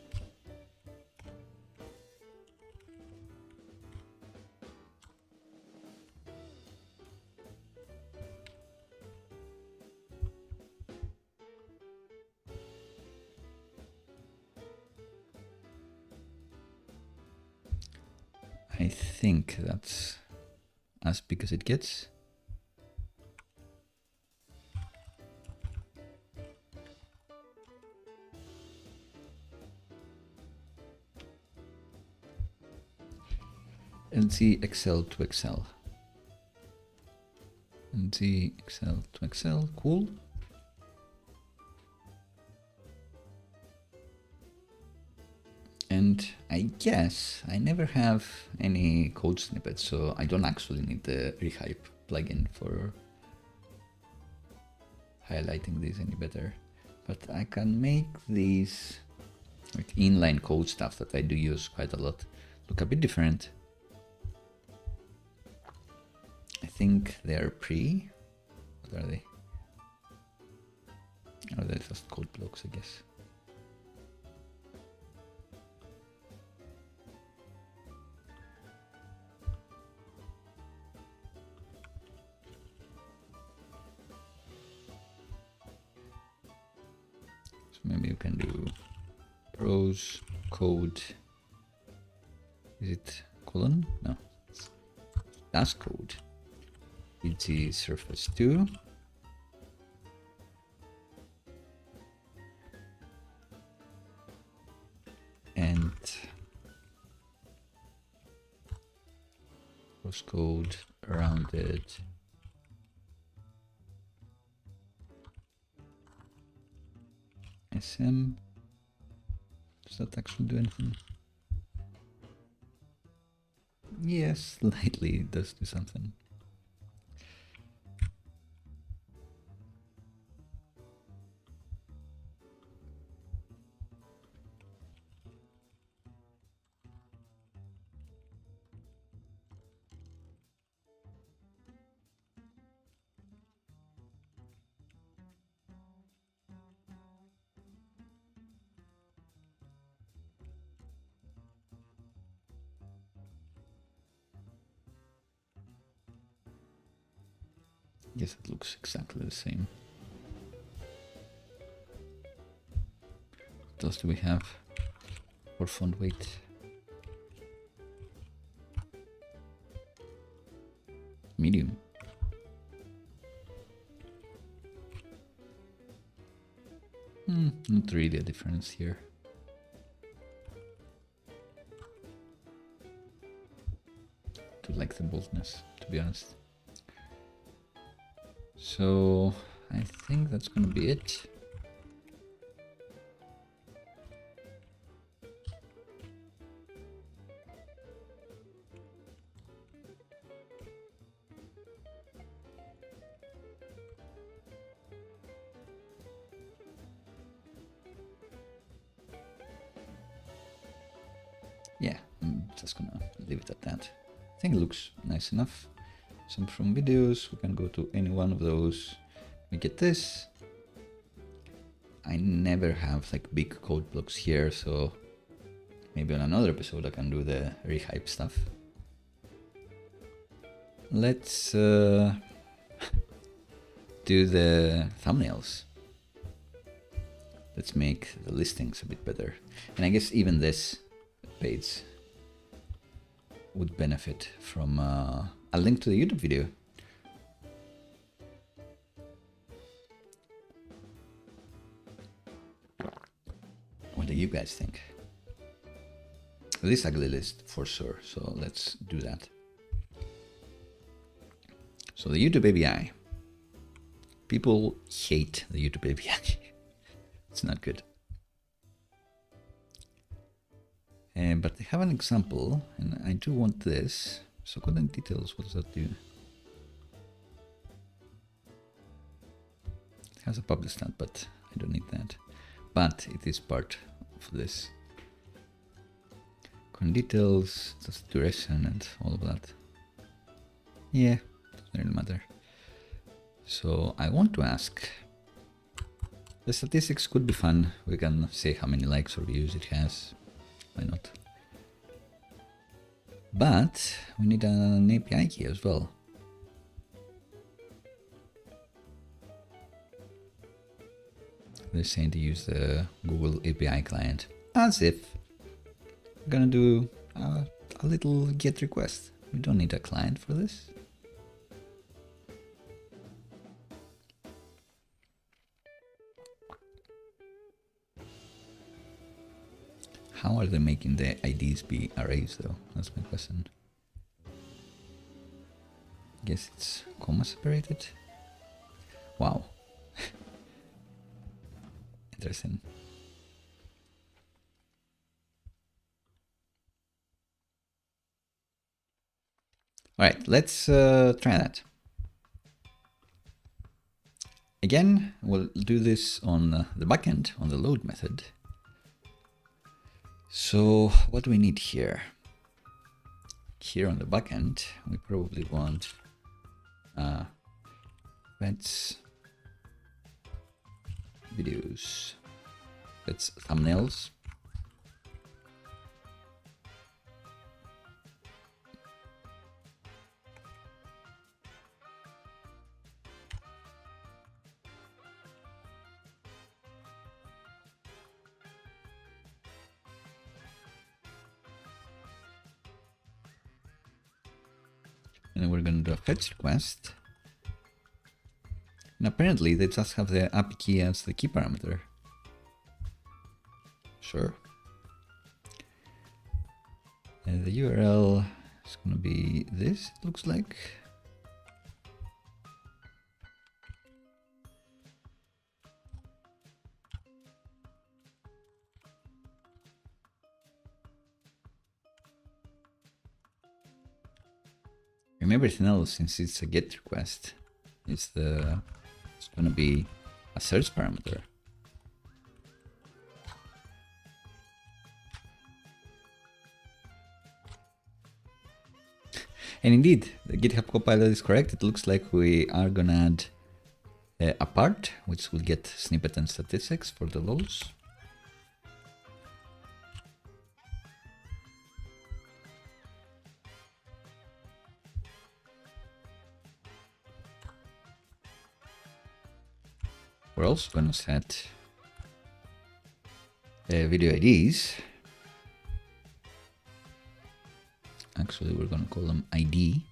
S1: I think that's as big as it gets. And see Excel to Excel. And see Excel to Excel, cool. And I guess I never have any code snippets, so I don't actually need the Rehype plugin for highlighting these any better. But I can make these like inline code stuff that I do use quite a lot look a bit different. I think they're pre. What are they? Oh, they're just code blocks, I guess. So maybe you can do prose code. Is it colon? No. That's code. It's surface 2. And cross code rounded. SM. Does that actually do anything? Yes, slightly it does do something. Yes, it looks exactly the same. What else do we have for font weight? Medium. Not really a difference here. To like the boldness, to be honest. So I think that's gonna be it. Yeah, I'm just gonna leave it at that. I think it looks nice enough. Some from videos, we can go to any one of those. We get this. I never have like big code blocks here, so maybe on another episode I can do the rehype stuff. Let's do the thumbnails. Let's make the listings a bit better. And I guess even this page would benefit from a link to the YouTube video. What do you guys think? This ugly list for sure, so let's do that. So the YouTube API. People hate the YouTube API. It's not good. But they have an example, and I do want this. So content details, what does that do? It has a publish stat, but I don't need that. But it is part of this. Content details, just duration and all of that. Yeah, doesn't really matter. So I want to ask, the statistics could be fun. We can say how many likes or views it has. Why not? But we need an API key as well. They're saying to use the Google API client, as if we're gonna do a a little get request. We don't need a client for this. How are they making the IDs be arrays though? That's my question. Guess it's comma separated. Wow. Interesting. All right, let's try that. Again, we'll do this on the backend, on the load method. So what do we need here? Here on the backend, we probably want events, videos, that's thumbnails. And then we're going to do a fetch request. And apparently they just have the API key as the key parameter. Sure. And the URL is going to be this, it looks like. And everything else, since it's a GET request, it's going to be a search parameter. And indeed, the GitHub Copilot is correct. It looks like we are going to add a part, which will get snippet and statistics for the lols. We're also going to set video IDs. Actually, we're going to call them ID.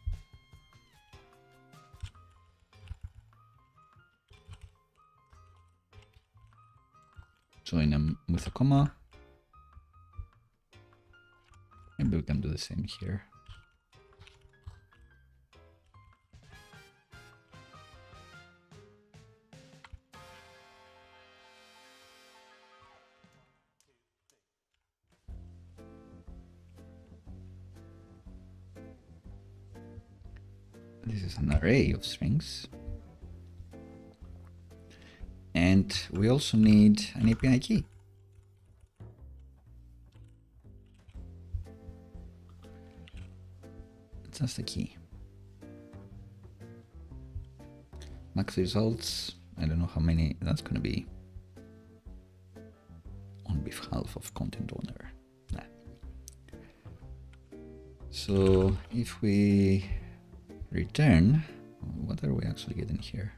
S1: Join them with a comma. Maybe we can do the same here. This is an array of strings. And we also need an API key. Just a key. Max results. I don't know how many that's going to be on behalf of content owner. Nah. So if we return, what are we actually getting here?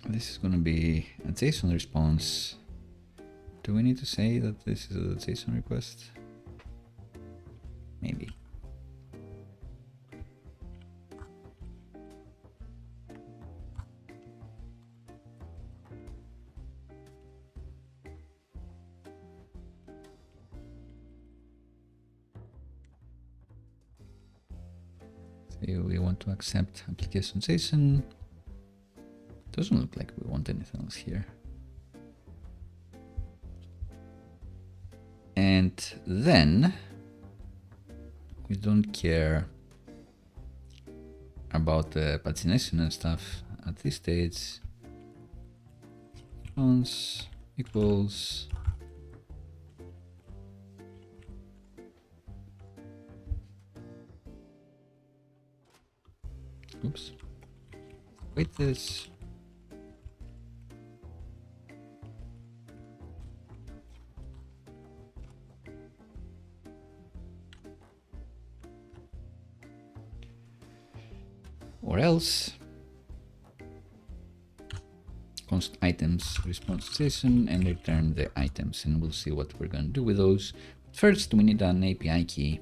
S1: This is going to be a JSON response. Do we need to say that this is a JSON request? Maybe. So we want to accept application JSON. Doesn't look like we want anything else here. And then we don't care about the pagination and stuff at this stage. Response equals oops. Wait this. or else const items response session and return the items, and we'll see what we're going to do with those. First, we need an API key.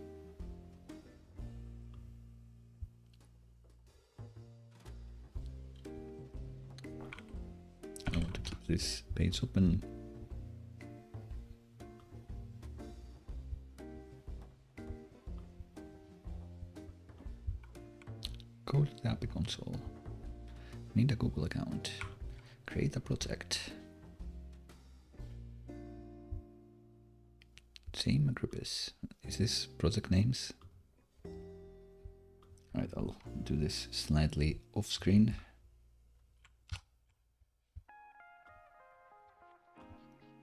S1: I want to keep this page open. Go to the API console. Need a Google account. Create a project. Same group is this project names? Alright, I'll do this slightly off screen.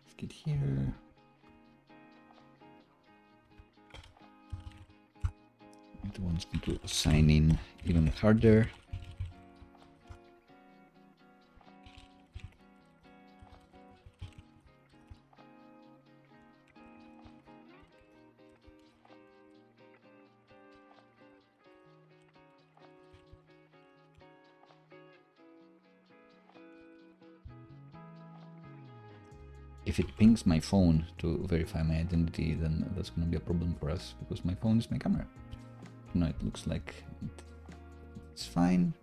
S1: Let's get here. It wants me to sign in even harder. If it pings my phone to verify my identity, then that's going to be a problem for us because my phone is my camera. Now it looks like it's fine.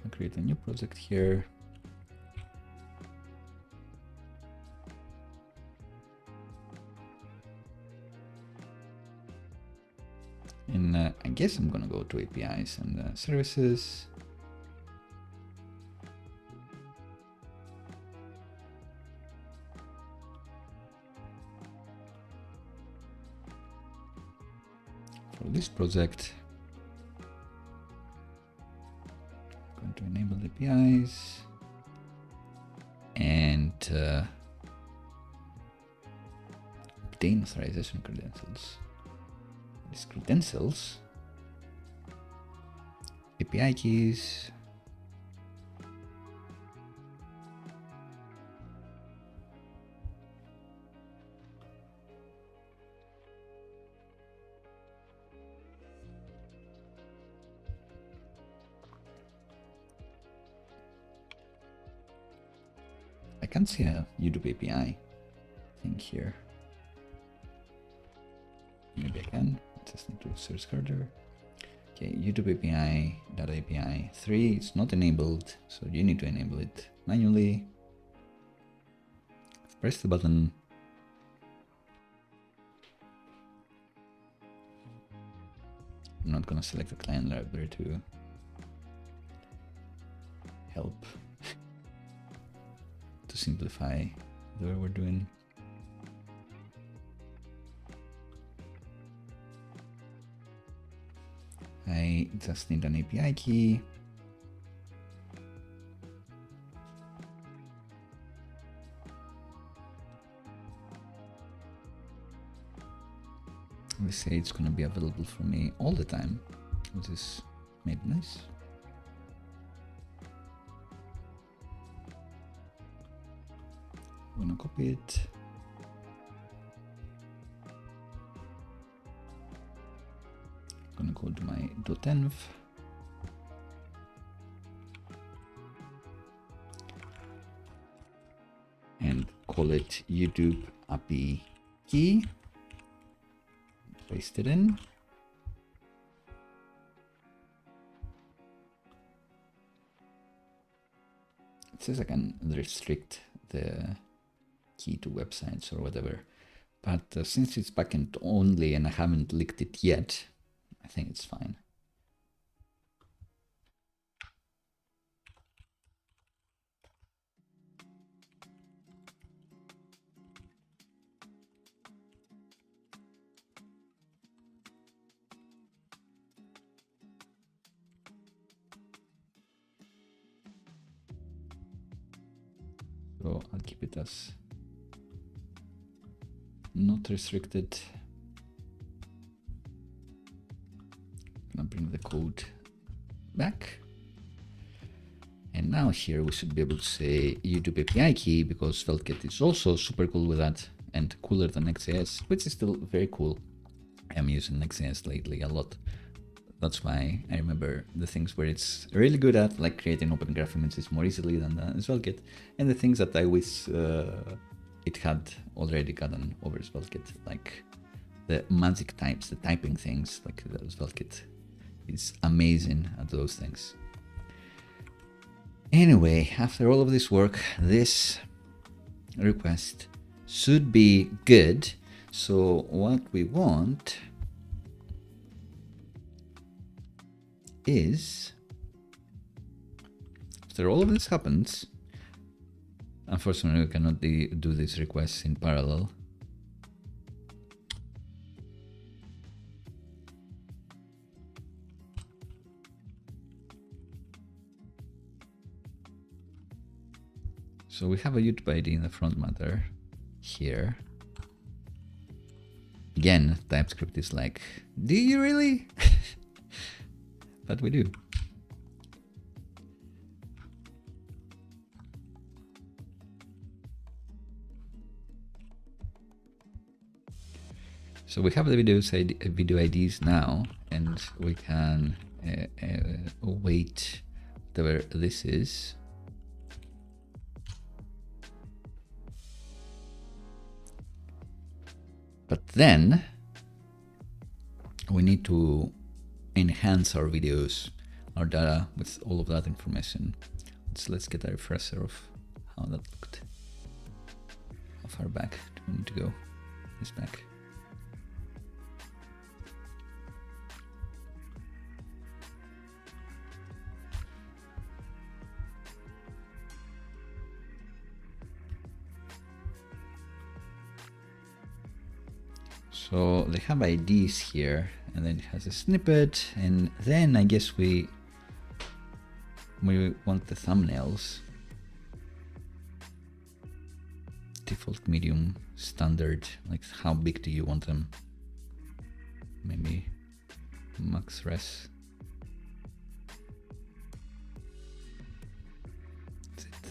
S1: I'll create a new project here. And I guess I'm gonna go to APIs and services. For this project, I'm going to enable APIs and obtain authorization credentials. These credentials, API keys, I can't see a YouTube API thing here. Maybe I can. Just need to search harder. Okay, YouTube API, data API 3, it's not enabled, so you need to enable it manually. Press the button. I'm not gonna select the client library to help to simplify the way we're doing. I just need an API key. We say it's going to be available for me all the time, which is maybe nice. I'm going to copy it. I'm going to go to my .env. And call it YouTube API key. Paste it in. It says I can restrict the key to websites or whatever, but since it's backend only and I haven't licked it yet, I think it's fine. So I'll keep it as not restricted. I'm gonna bring the code back. And now here we should be able to say YouTube API key, because SvelteKit is also super cool with that and cooler than XJS, which is still very cool. I'm using XJS lately a lot. that's why I remember the things where it's really good at, like creating open graph images more easily than the SvelteKit, and the things that I wish it had already gotten over SvelteKit, like the magic types, the typing things, like the SvelteKit is amazing at those things. Anyway, after all of this work, this request should be good. So what we want is, after all of this happens, unfortunately we cannot do these requests in parallel. So we have a YouTube ID in the front matter here. Again, TypeScript is like, do you really? But we do. So we have the video IDs now, and we can await whatever this is. But then we need to enhance our videos, our data with all of that information. So let's get a refresher of how that looked. How far back do we need to go? This back. So they have IDs here, and then it has a snippet, and then I guess we want the thumbnails. Default, medium, standard, like how big do you want them? Maybe max res.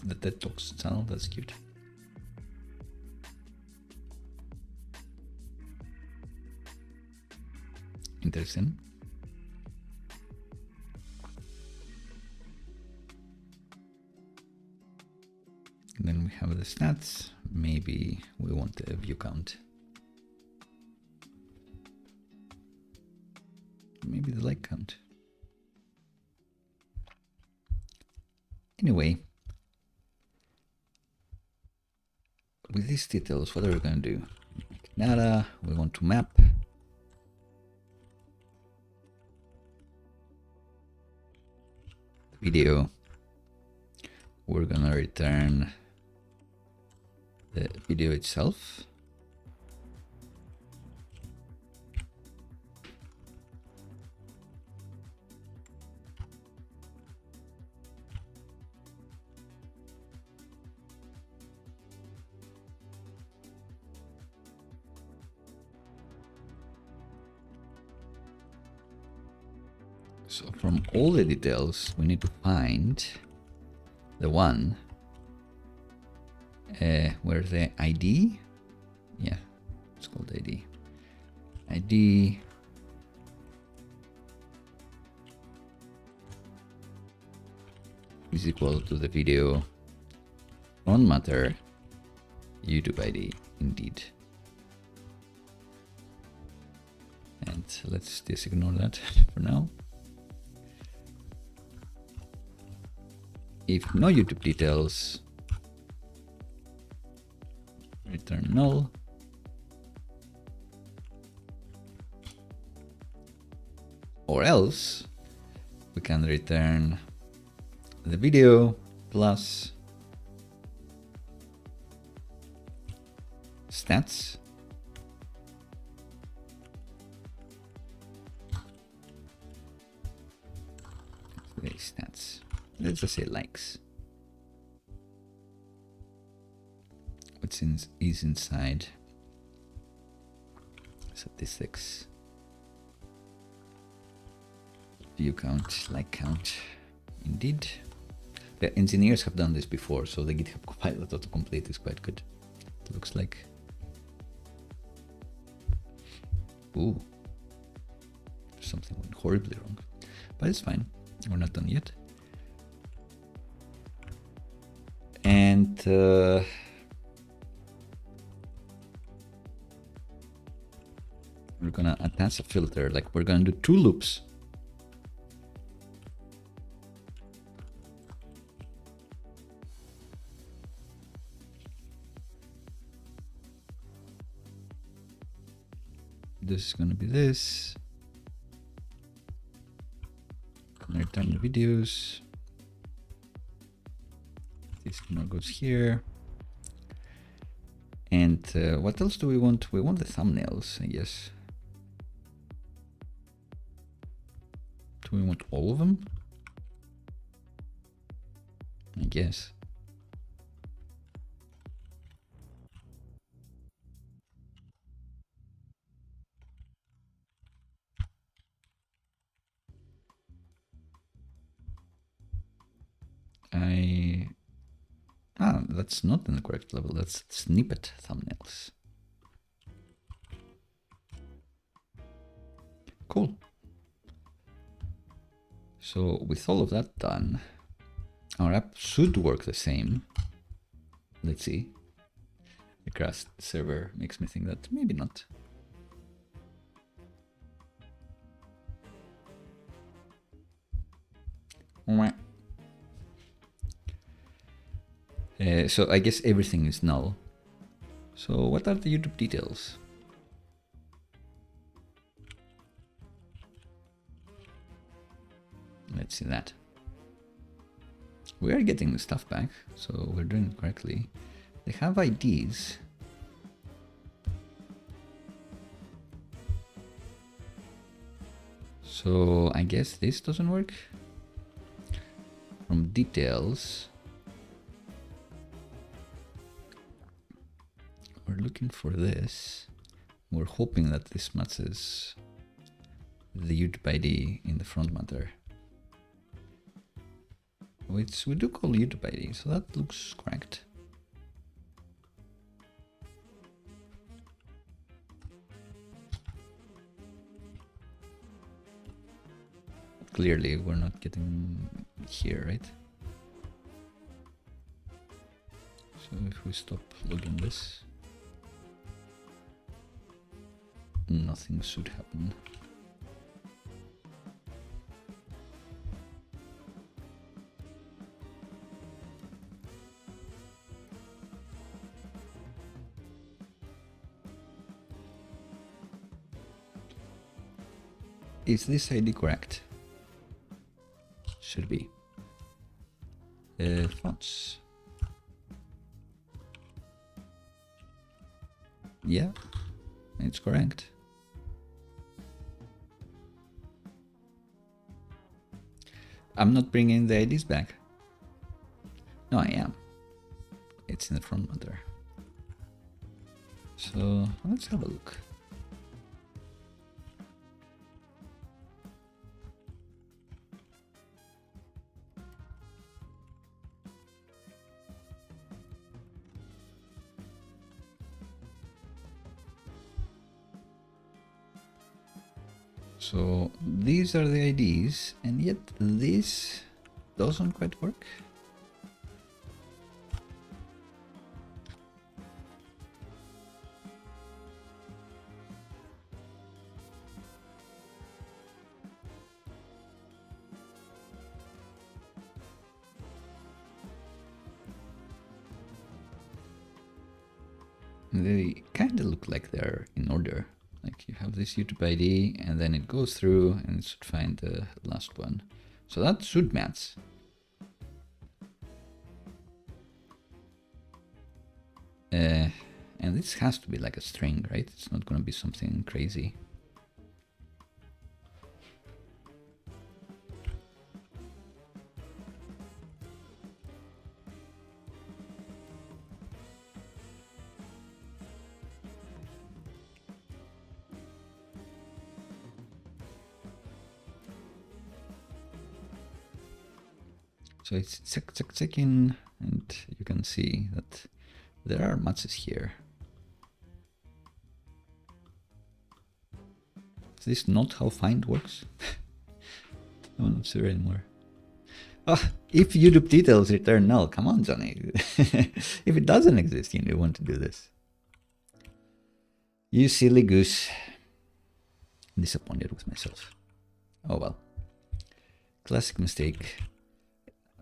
S1: The TED Talks channel, that's cute. Interesting. And then we have the stats. Maybe we want a view count. Maybe the like count. Anyway, with these details, what are we going to do? Data, we want to map. Video, we're gonna return the video itself. So from all the details, we need to find the one where the ID, yeah, it's called ID. ID is equal to the video on matter YouTube ID, indeed. And let's just ignore that for now. If no YouTube details, return null. Or else we can return the video plus stats. Stats. Let's just say likes. What's is inside statistics, view count, like count. Indeed, the engineers have done this before, so the GitHub Copilot autocomplete is quite good. It looks like. Ooh, something went horribly wrong. But it's fine, we're not done yet. And we're gonna attach a filter, like we're gonna do 2 loops. This is gonna be this. Gonna return the videos. This now goes here. And what else do we want? We want the thumbnails, I guess. Do we want all of them? I guess. That's not in the correct level. That's snippet thumbnails. Cool. So with all of that done, our app should work the same. Let's see. The crashed server makes me think that maybe not. So I guess everything is null. So what are the YouTube details? Let's see that. We are getting the stuff back, so we're doing it correctly. They have IDs. So I guess this doesn't work. From details, we're looking for this. We're hoping that this matches the YouTube ID in the front matter, which we do call YouTube ID, so that looks correct. Clearly, we're not getting here, right? So if we stop logging this, nothing should happen. Is this ID correct? Should be. Fonts. Yeah, it's correct. I'm not bringing the IDs back. No, I am. It's in the front matter. So let's have a look. So these are the IDs, and yet this doesn't quite work. They kind of look like they're in order. Like you have this YouTube ID and then it goes through and it should find the last one. So that should match. And this has to be like a string, right? It's not going to be something crazy. So it's checking, and you can see that there are matches here. this not how find works? I'm not sure anymore. Oh, if YouTube details return null, come on, Johnny. If it doesn't exist, you don't want to do this. You silly goose. Disappointed with myself. Oh well. Classic mistake.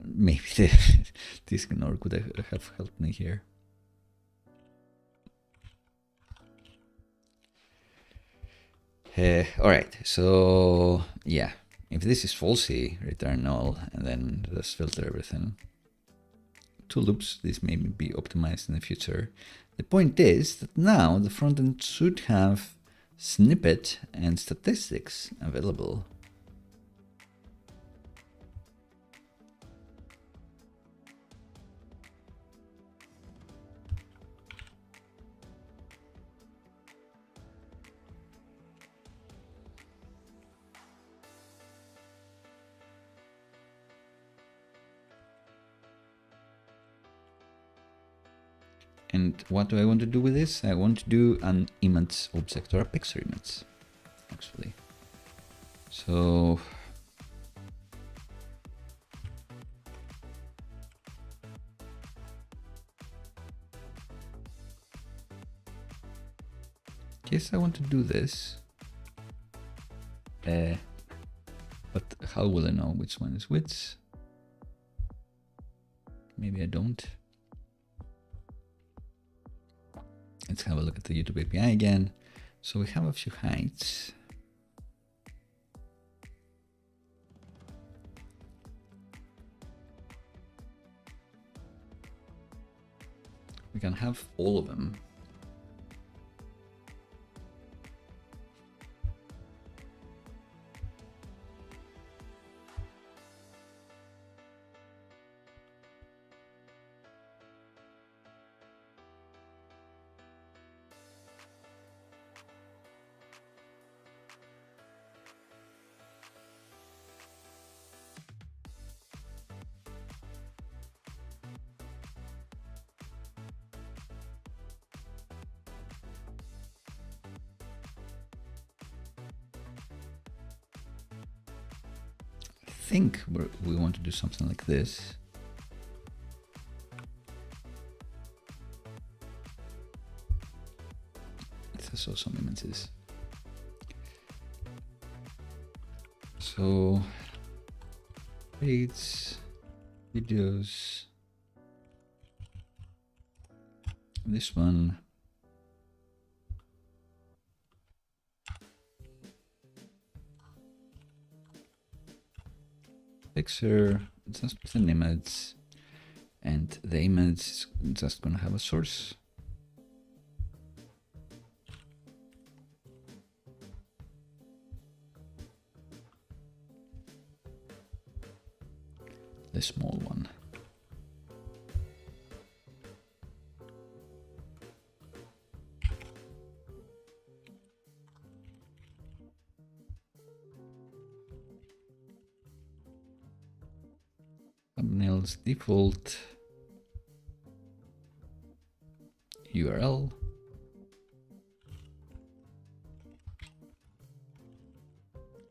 S1: Maybe this ignore could have helped me here. Alright, so yeah, if this is falsy, return null and then just filter everything. Two loops, this may be optimized in the future. The point is that now the frontend should have snippet and statistics available. And what do I want to do with this? I want to do an image object or a picture image, actually. So guess I want to do this. But how will I know which one is which? Maybe I don't. Let's have a look at the YouTube API again. So we have a few heights. We can have all of them. I think we want to do something like this. Let's show some images. So, page, videos, this one. Picture, just with an image, and the image is just gonna have a source. The small one. Thumbnails default URL.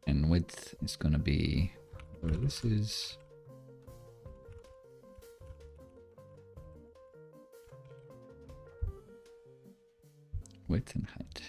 S1: And width is gonna be where this is. Width and height.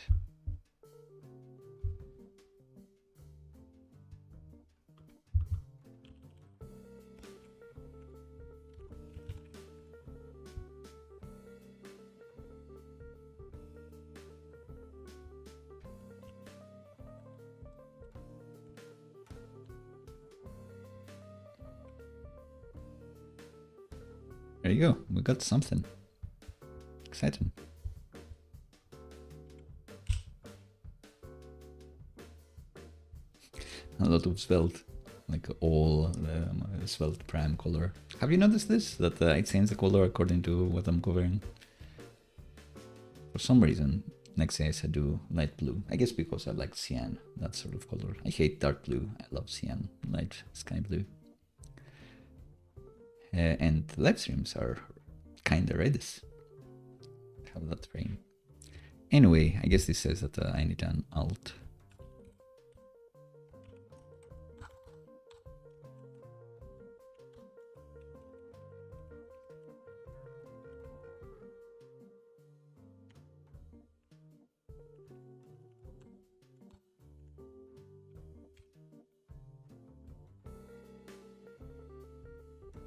S1: There you go, we got something exciting. A lot of Svelte, like all the Svelte prime color. Have you noticed this? That it changes the color according to what I'm covering. For some reason, Next.js I do light blue. I guess because I like cyan, that sort of color. I hate dark blue, I love cyan, light sky blue. And live streams are kinda reddish. Have that rain. Anyway, I guess this says that I need an alt.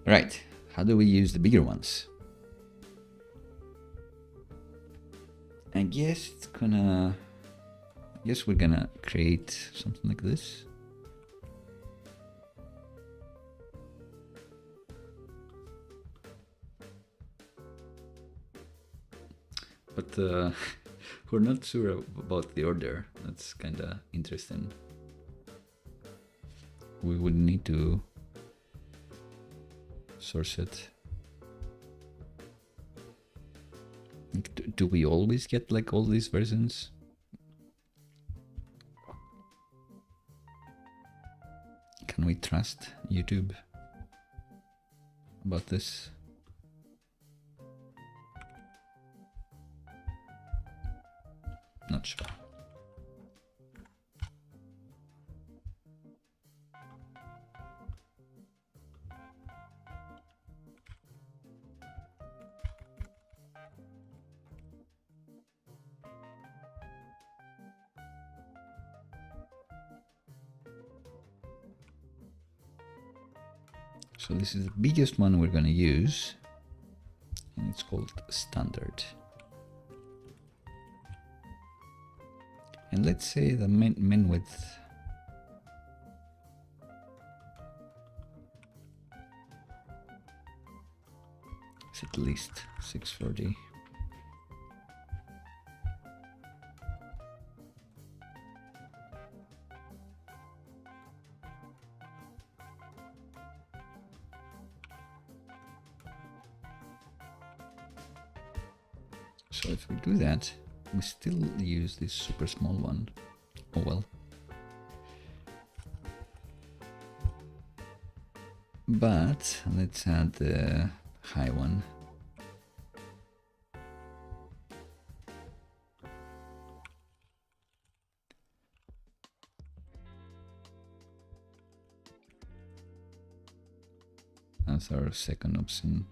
S1: Right, how do we use the bigger ones? I guess we're gonna create something like this. But we're not sure about the order. That's kind of interesting. We would need to source it. Do we always get like all these versions? Can we trust YouTube about this? Not sure. So this is the biggest one we're going to use, and it's called standard. And let's say the min width is at least 640. So if we do that, we still use this super small one. Oh well. But let's add the high one. That's our second option.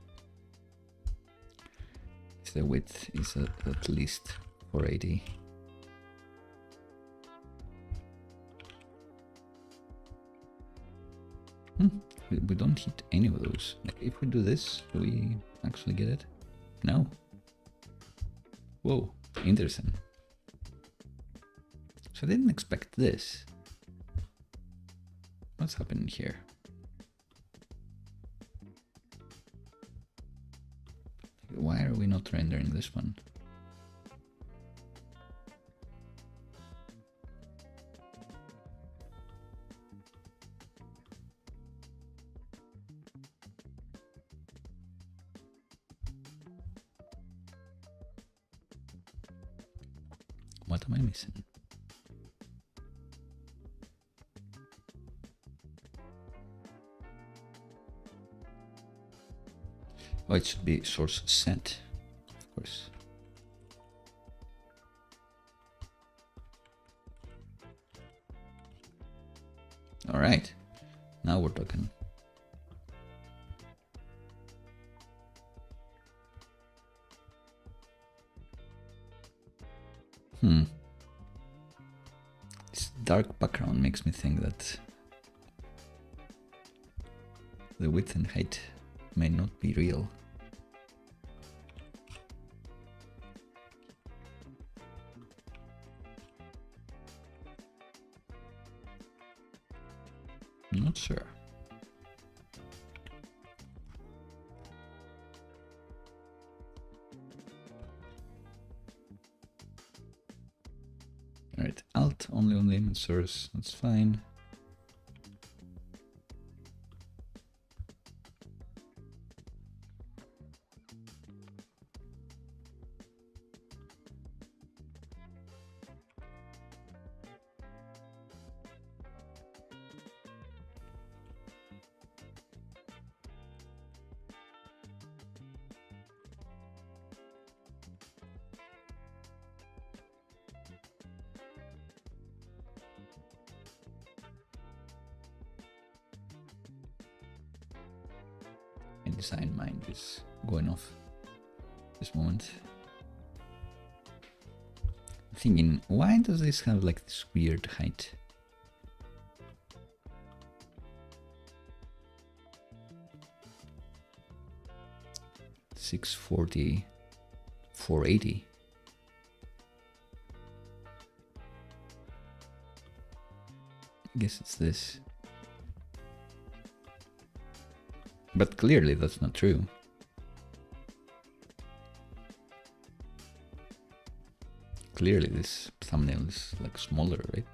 S1: The width is at least 480. We don't hit any of those. Like if we do this, do we actually get it? No. Whoa, interesting. So I didn't expect this. What's happening here? Why are we not rendering this one? What am I missing? Oh, it should be source set, of course. All right, now we're talking. This dark background makes me think that the width and height may not be real. Not sure. Alright, alt only on the image source, that's fine. Design mind is going off this moment. I'm thinking, why does this have like this weird height? 640, 480. I guess it's this. But clearly that's not true. Clearly this thumbnail is like smaller, right?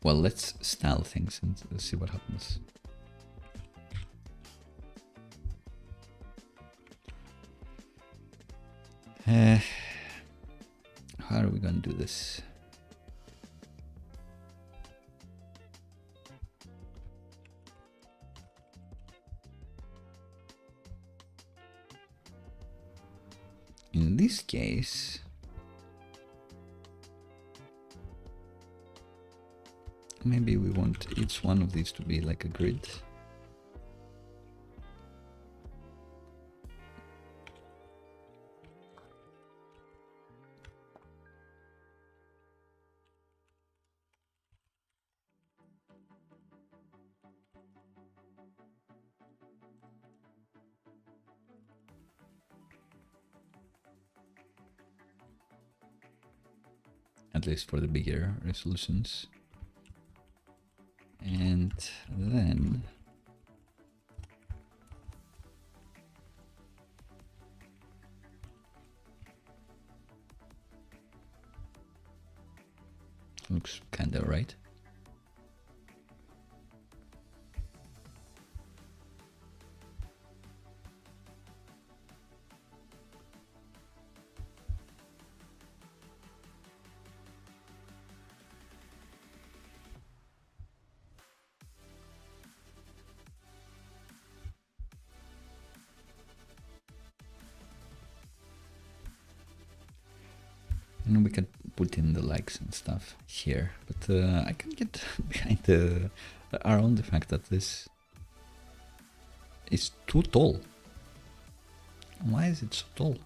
S1: Well, let's style things and see what happens. How are we going to do this? In this case, maybe we want each one of these to be like a grid. At least for the bigger resolutions. And then looks kinda right. And we can put in the likes and stuff here, but I can get behind around the fact that this is too tall. Why is it so tall?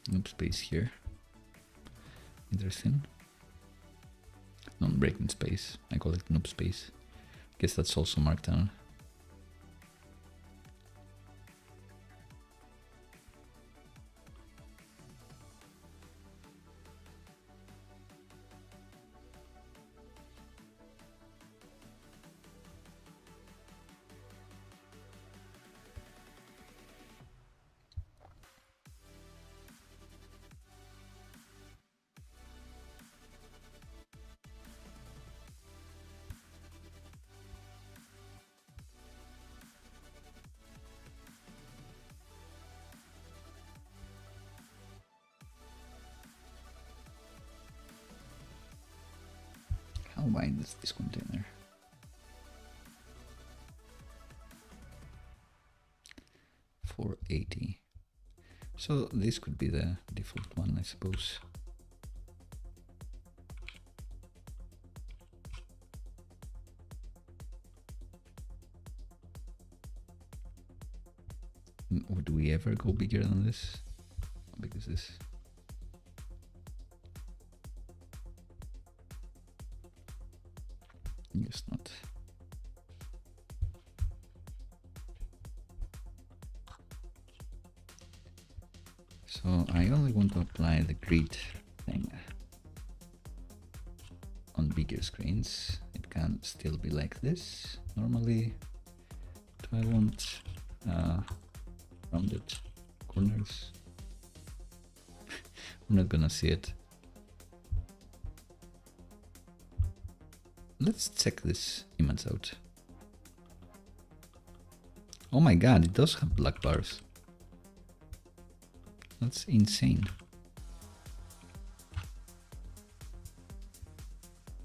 S1: Noob space here. Interesting. Non-breaking space. I call it noob space. Guess that's also markdown. How wide is this container? $480. So this could be the default one, I suppose. Would we ever go bigger than this? How big is this? Guess not. So I only want to apply the grid thing on bigger screens. It can still be like this normally. Do I want rounded corners? I'm not gonna see it. Let's check this image out. Oh my god, it does have black bars. That's insane.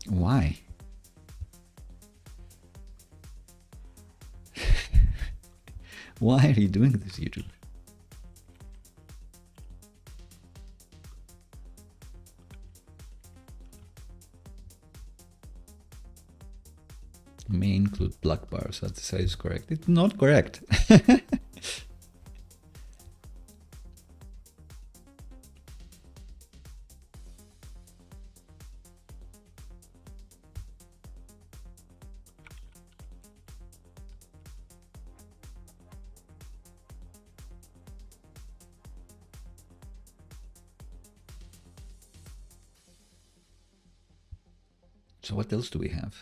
S1: Why? Why are you doing this, YouTube? May include black bars. That size is correct. It's not correct. So what else do we have?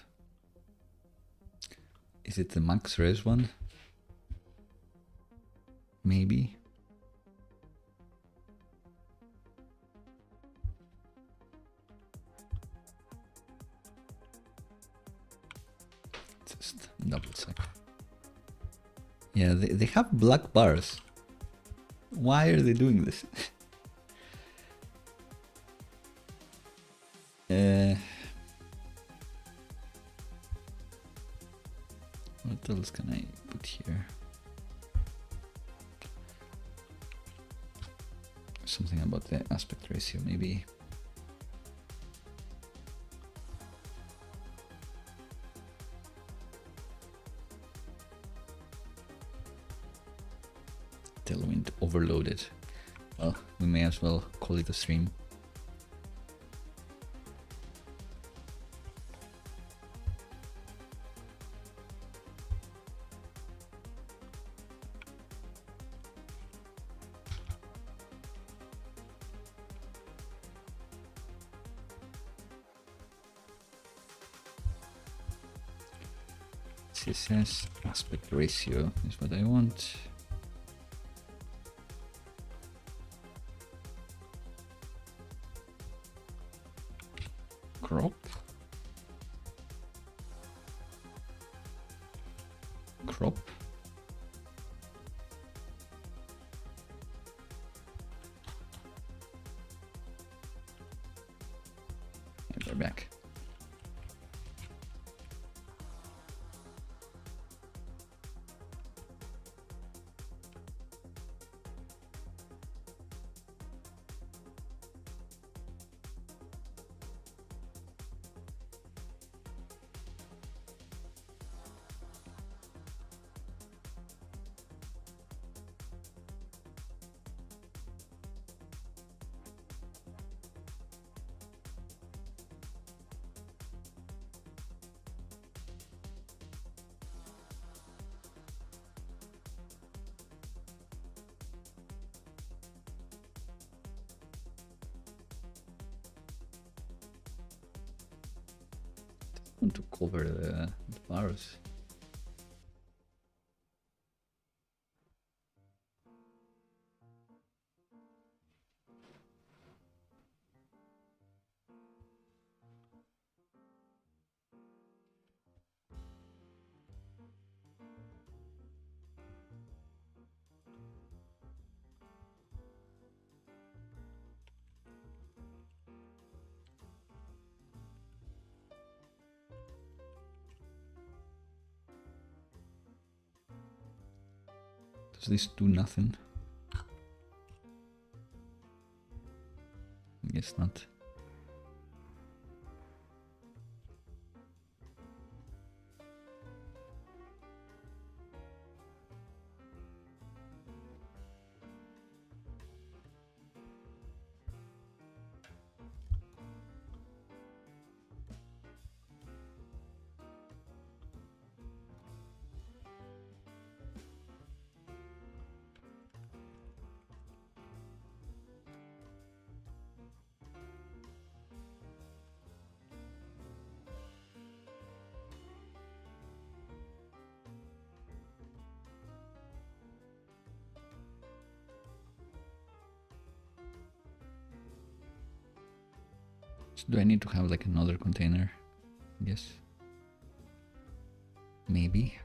S1: Is it the max res one? Maybe. Just double check. Yeah, they have black bars. Why are they doing this? What else can I put here? Something about the aspect ratio, maybe. Tailwind overloaded. Well, we may as well call it a stream. CSS aspect ratio is what I want. Crop. Crop. And we're back. To cover the bars. Does this do nothing? I guess not. So do I need to have like another container? Yes. Maybe.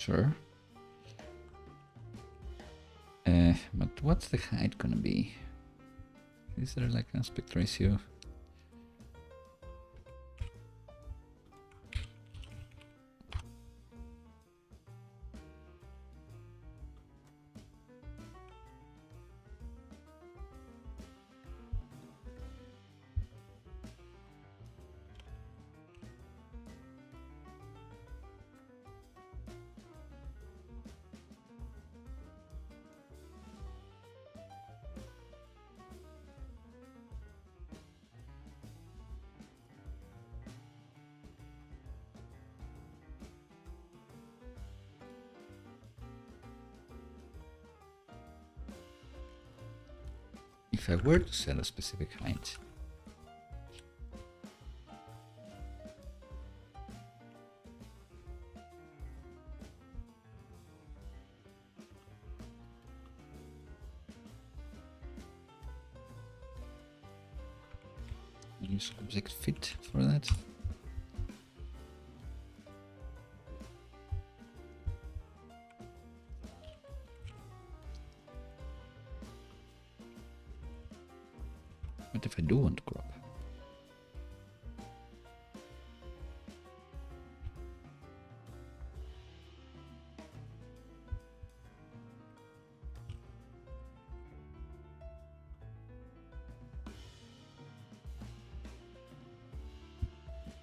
S1: Sure. But what's the height gonna be? Is there like an aspect ratio? If I were to set a specific height, use object fit for that. What if I do want to crop?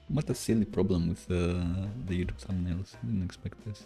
S1: What a silly problem with the YouTube thumbnails. I didn't expect this.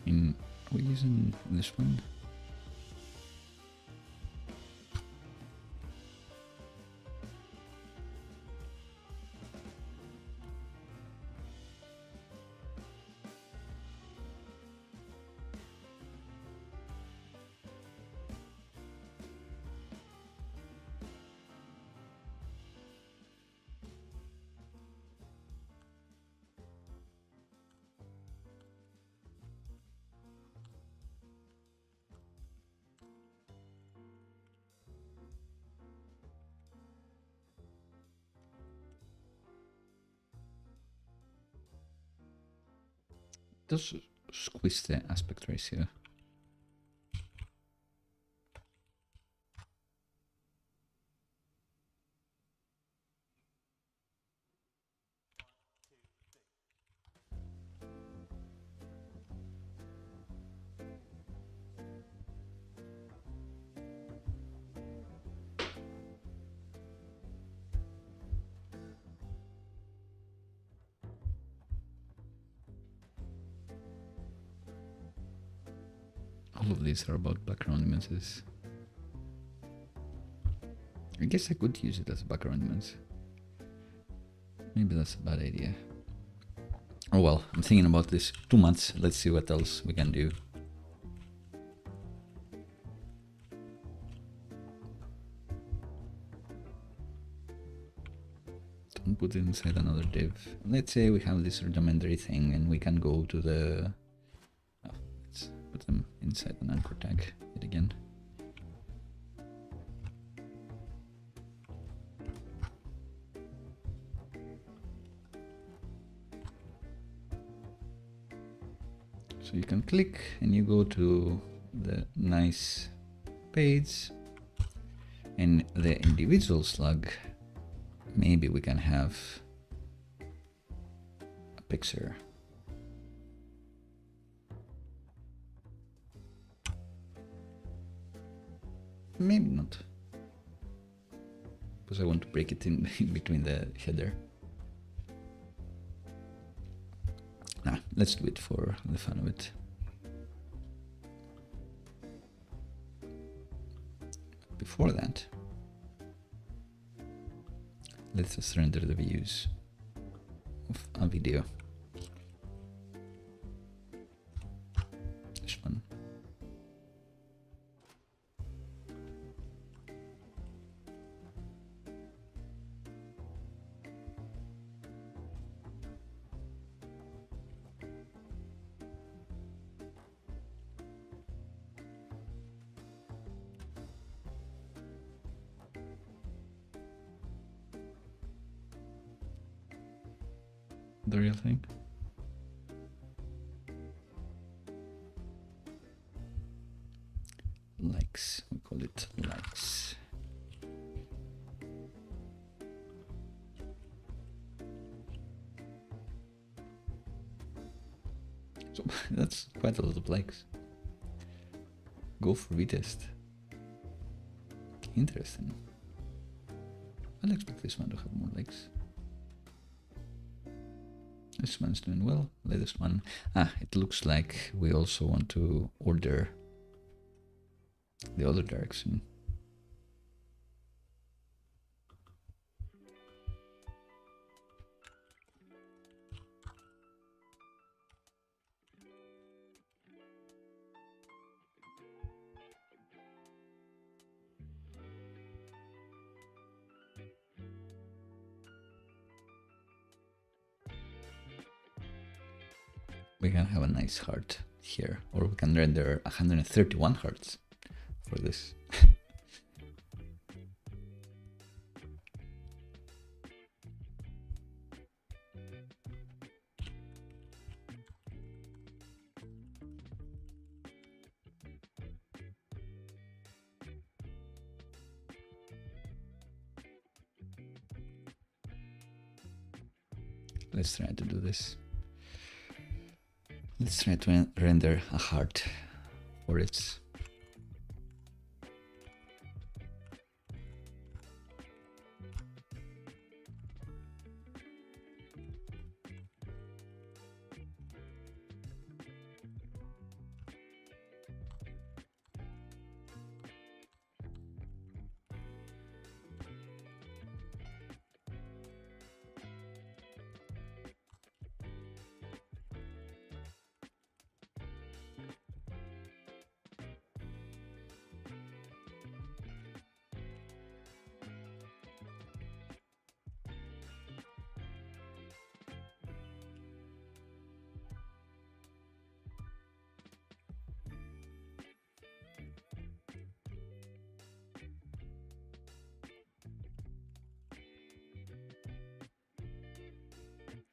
S1: Are we using this one? Does squeeze the aspect ratio. All of these are about background images. I guess I could use it as a background image. Maybe that's a bad idea. Oh well, I'm thinking about this too much. Let's see what else we can do. Don't put it inside another div. Let's say we have this rudimentary thing and we can go to the... let's put them inside an anchor tag yet again. So you can click and you go to the nice page, and the individual slug, maybe we can have a picture. Maybe not, because I want to break it in between the header. Nah, let's do it for the fun of it. Before that, let's just render the views of a video. This one. the real thing. Likes, we call it likes. So that's quite a lot of likes. Go for retest. Interesting. I'll expect this one to have more likes. This one's doing well. Latest one. It looks like we also want to order the other direction. We can have a nice heart here, or we can render 131 hearts for this. Let's try to do this. Let's try to render a heart for it.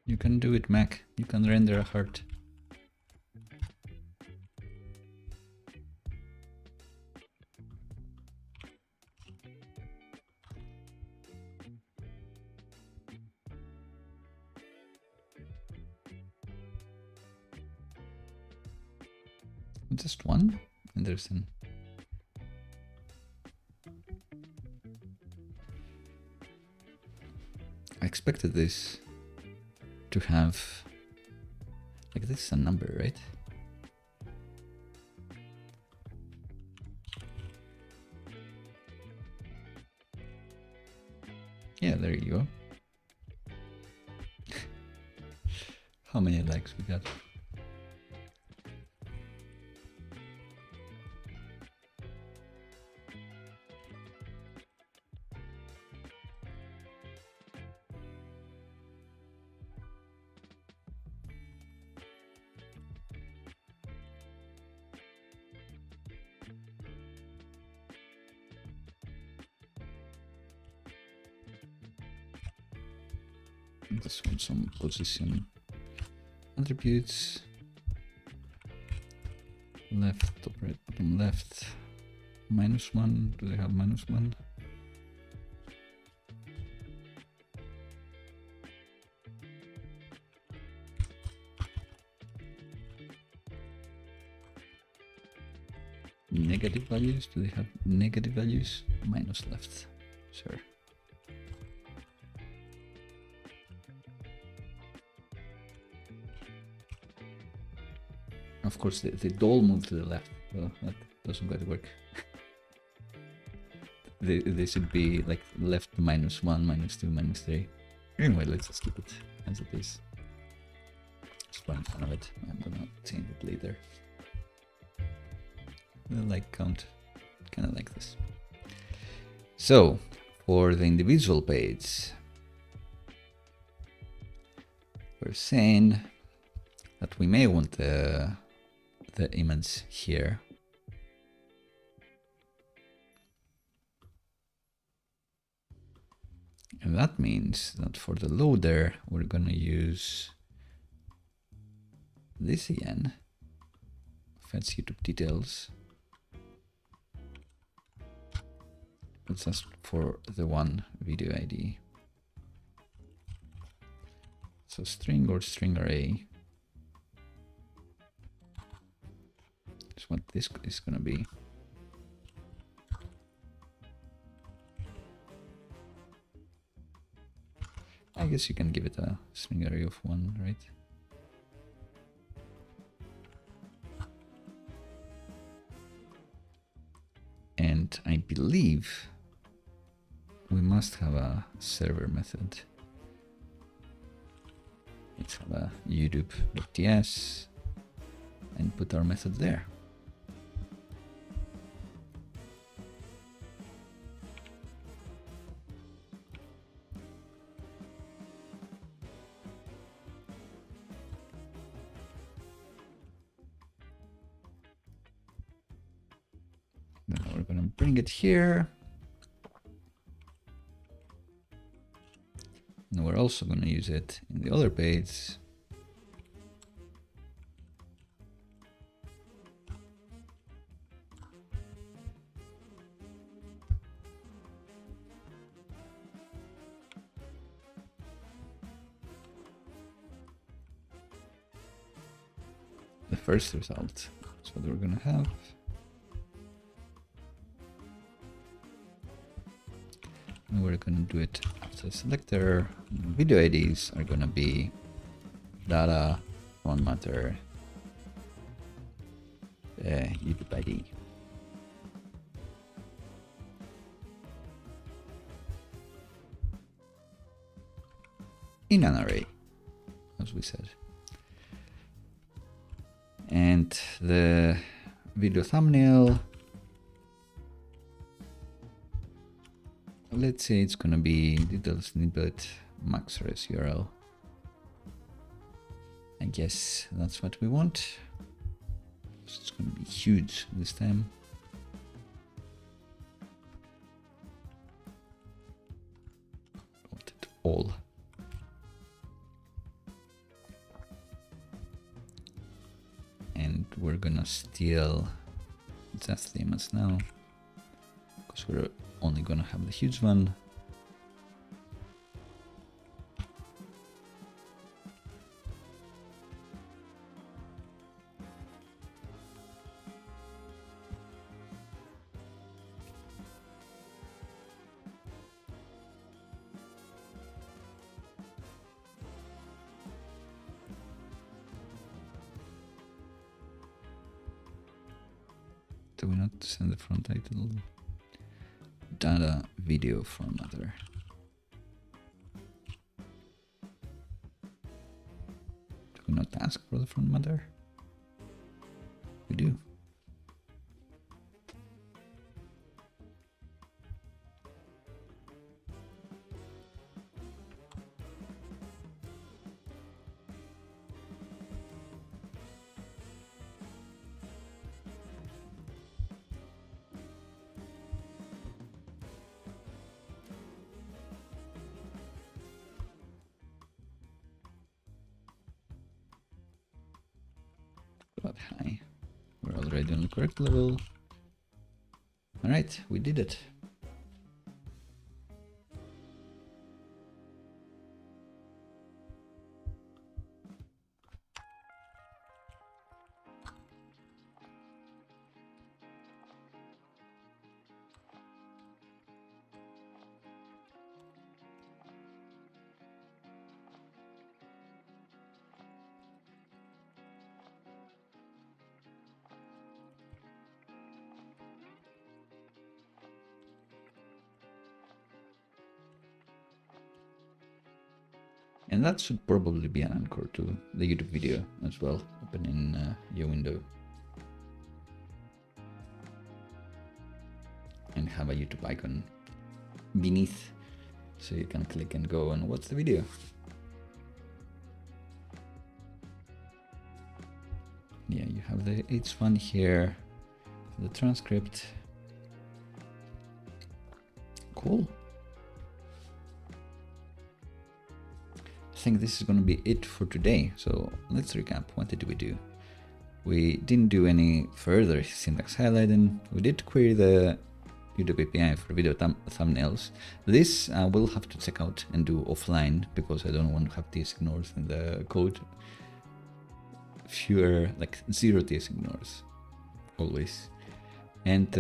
S1: You can do it, Mac. You can render a heart. Just one? Interesting. I expected this to have, like, this is a number, right? Yeah, there you go. How many likes we got? This one, some position attributes, left, top right, bottom left, -1. Do they have -1? Negative values? Do they have negative values? Minus left. Sure. Of course, they all move to the left. Well, that doesn't quite work. they should be like left -1, -2, -3. Anyway, let's just keep it as it is. It's fun of it. I'm gonna change it later. The like count, kind of like this. So, for the individual page, we're saying that we may want the image here. And that means that for the loader, we're gonna use this again. Fetch YouTube details. Let's ask for the one video ID. So string or string array. That's what this is gonna be. I guess you can give it a string array of 1, right? And I believe we must have a server method. Let's have a YouTube.ts and put our method there. Then we're going to bring it here. And we're also going to use it in the other page. The first result is what we're going to have. And we're going to do it after selector. Video IDs are going to be data, font matter, YouTube ID. In an array, as we said. And the video thumbnail, let's say it's gonna be detail snippet max res URL. I guess that's what we want. It's gonna be huge this time. I want it all. And we're gonna steal that themes now, because we're only gonna have the huge one. Do we not send the front title? Data video formatter. Do we not ask for the formatter? We do. But high. We're already on the correct level. All right, we did it. And that should probably be an anchor to the YouTube video as well, open in your window. And have a YouTube icon beneath, so you can click and go and watch the video. Yeah, you have the H1 here, the transcript. Cool. think this is going to be it for today. So let's recap. What did we do? We didn't do any further syntax highlighting. We did query the YouTube API for video thumbnails. This I will have to check out and do offline because I don't want to have these ignores in the code. Fewer, like 0 TS ignores, always. And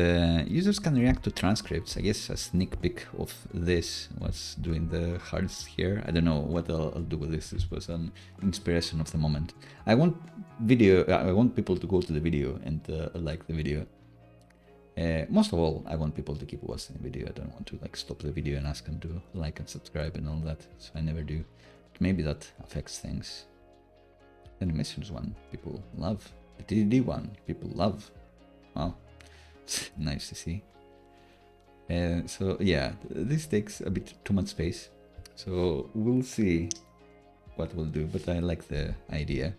S1: users can react to transcripts. I guess a sneak peek of this was doing the hardest here. I don't know what I'll do with this. This was an inspiration of the moment. I want people to go to the video and like the video. Most of all, I want people to keep watching the video. I don't want to like stop the video and ask them to like and subscribe and all that. So I never do. But maybe that affects things. The animations one, people love. The TDD one, people love. Wow. Nice to see. So yeah, this takes a bit too much space, so we'll see what we'll do, but I like the idea.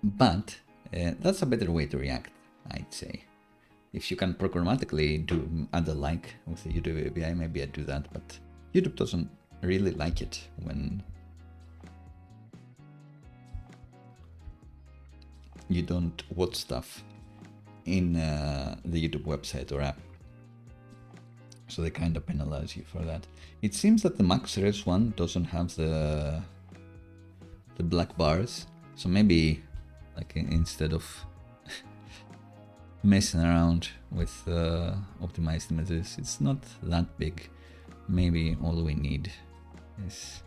S1: But that's a better way to react, I'd say. If you can programmatically add a like with the YouTube API, maybe I'd do that, but YouTube doesn't really like it when you don't watch stuff in the YouTube website or app, so they kind of penalize you for that. It seems that the markdown-it one doesn't have the black bars, so maybe like instead of messing around with optimized images, it's not that big. Maybe all we need is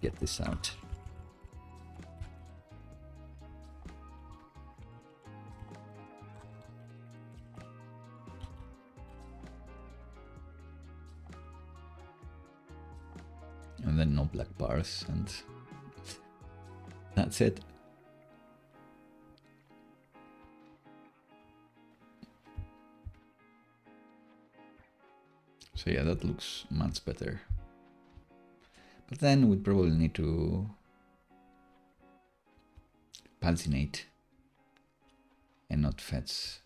S1: get this out. And then no black bars, and that's it. So yeah, that looks much better. But then we'd probably need to paginate and not fetch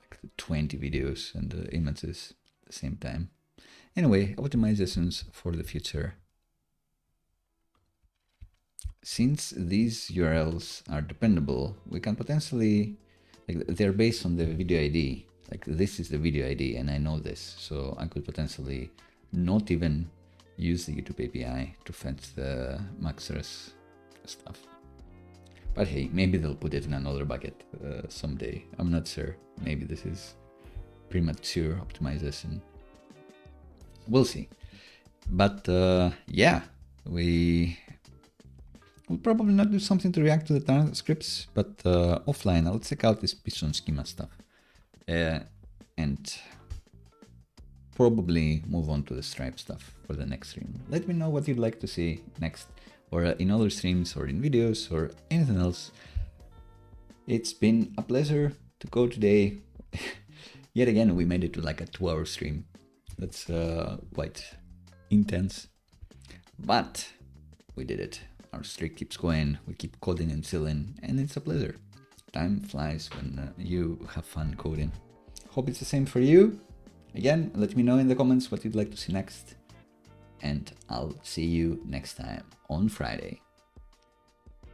S1: like 20 videos and images at the same time. Anyway, optimizations for the future. Since these URLs are dependable, we can potentially, like, they're based on the video ID. Like, this is the video ID and I know this, so I could potentially not even use the YouTube API to fetch the markdown-it stuff. But hey, maybe they'll put it in another bucket someday. I'm not sure. Maybe this is premature optimization. We'll see. But yeah, we'll probably not do something to react to the transcripts, but offline, I'll check out this Python schema stuff and probably move on to the Stripe stuff for the next stream. Let me know what you'd like to see next, or in other streams, or in videos, or anything else. It's been a pleasure to go today. Yet again, we made it to like a 2-hour stream. That's quite intense, but we did it. Our streak keeps going, we keep coding and chilling, and it's a pleasure. Time flies when you have fun coding. Hope it's the same for you. Again, let me know in the comments what you'd like to see next, and I'll see you next time on Friday.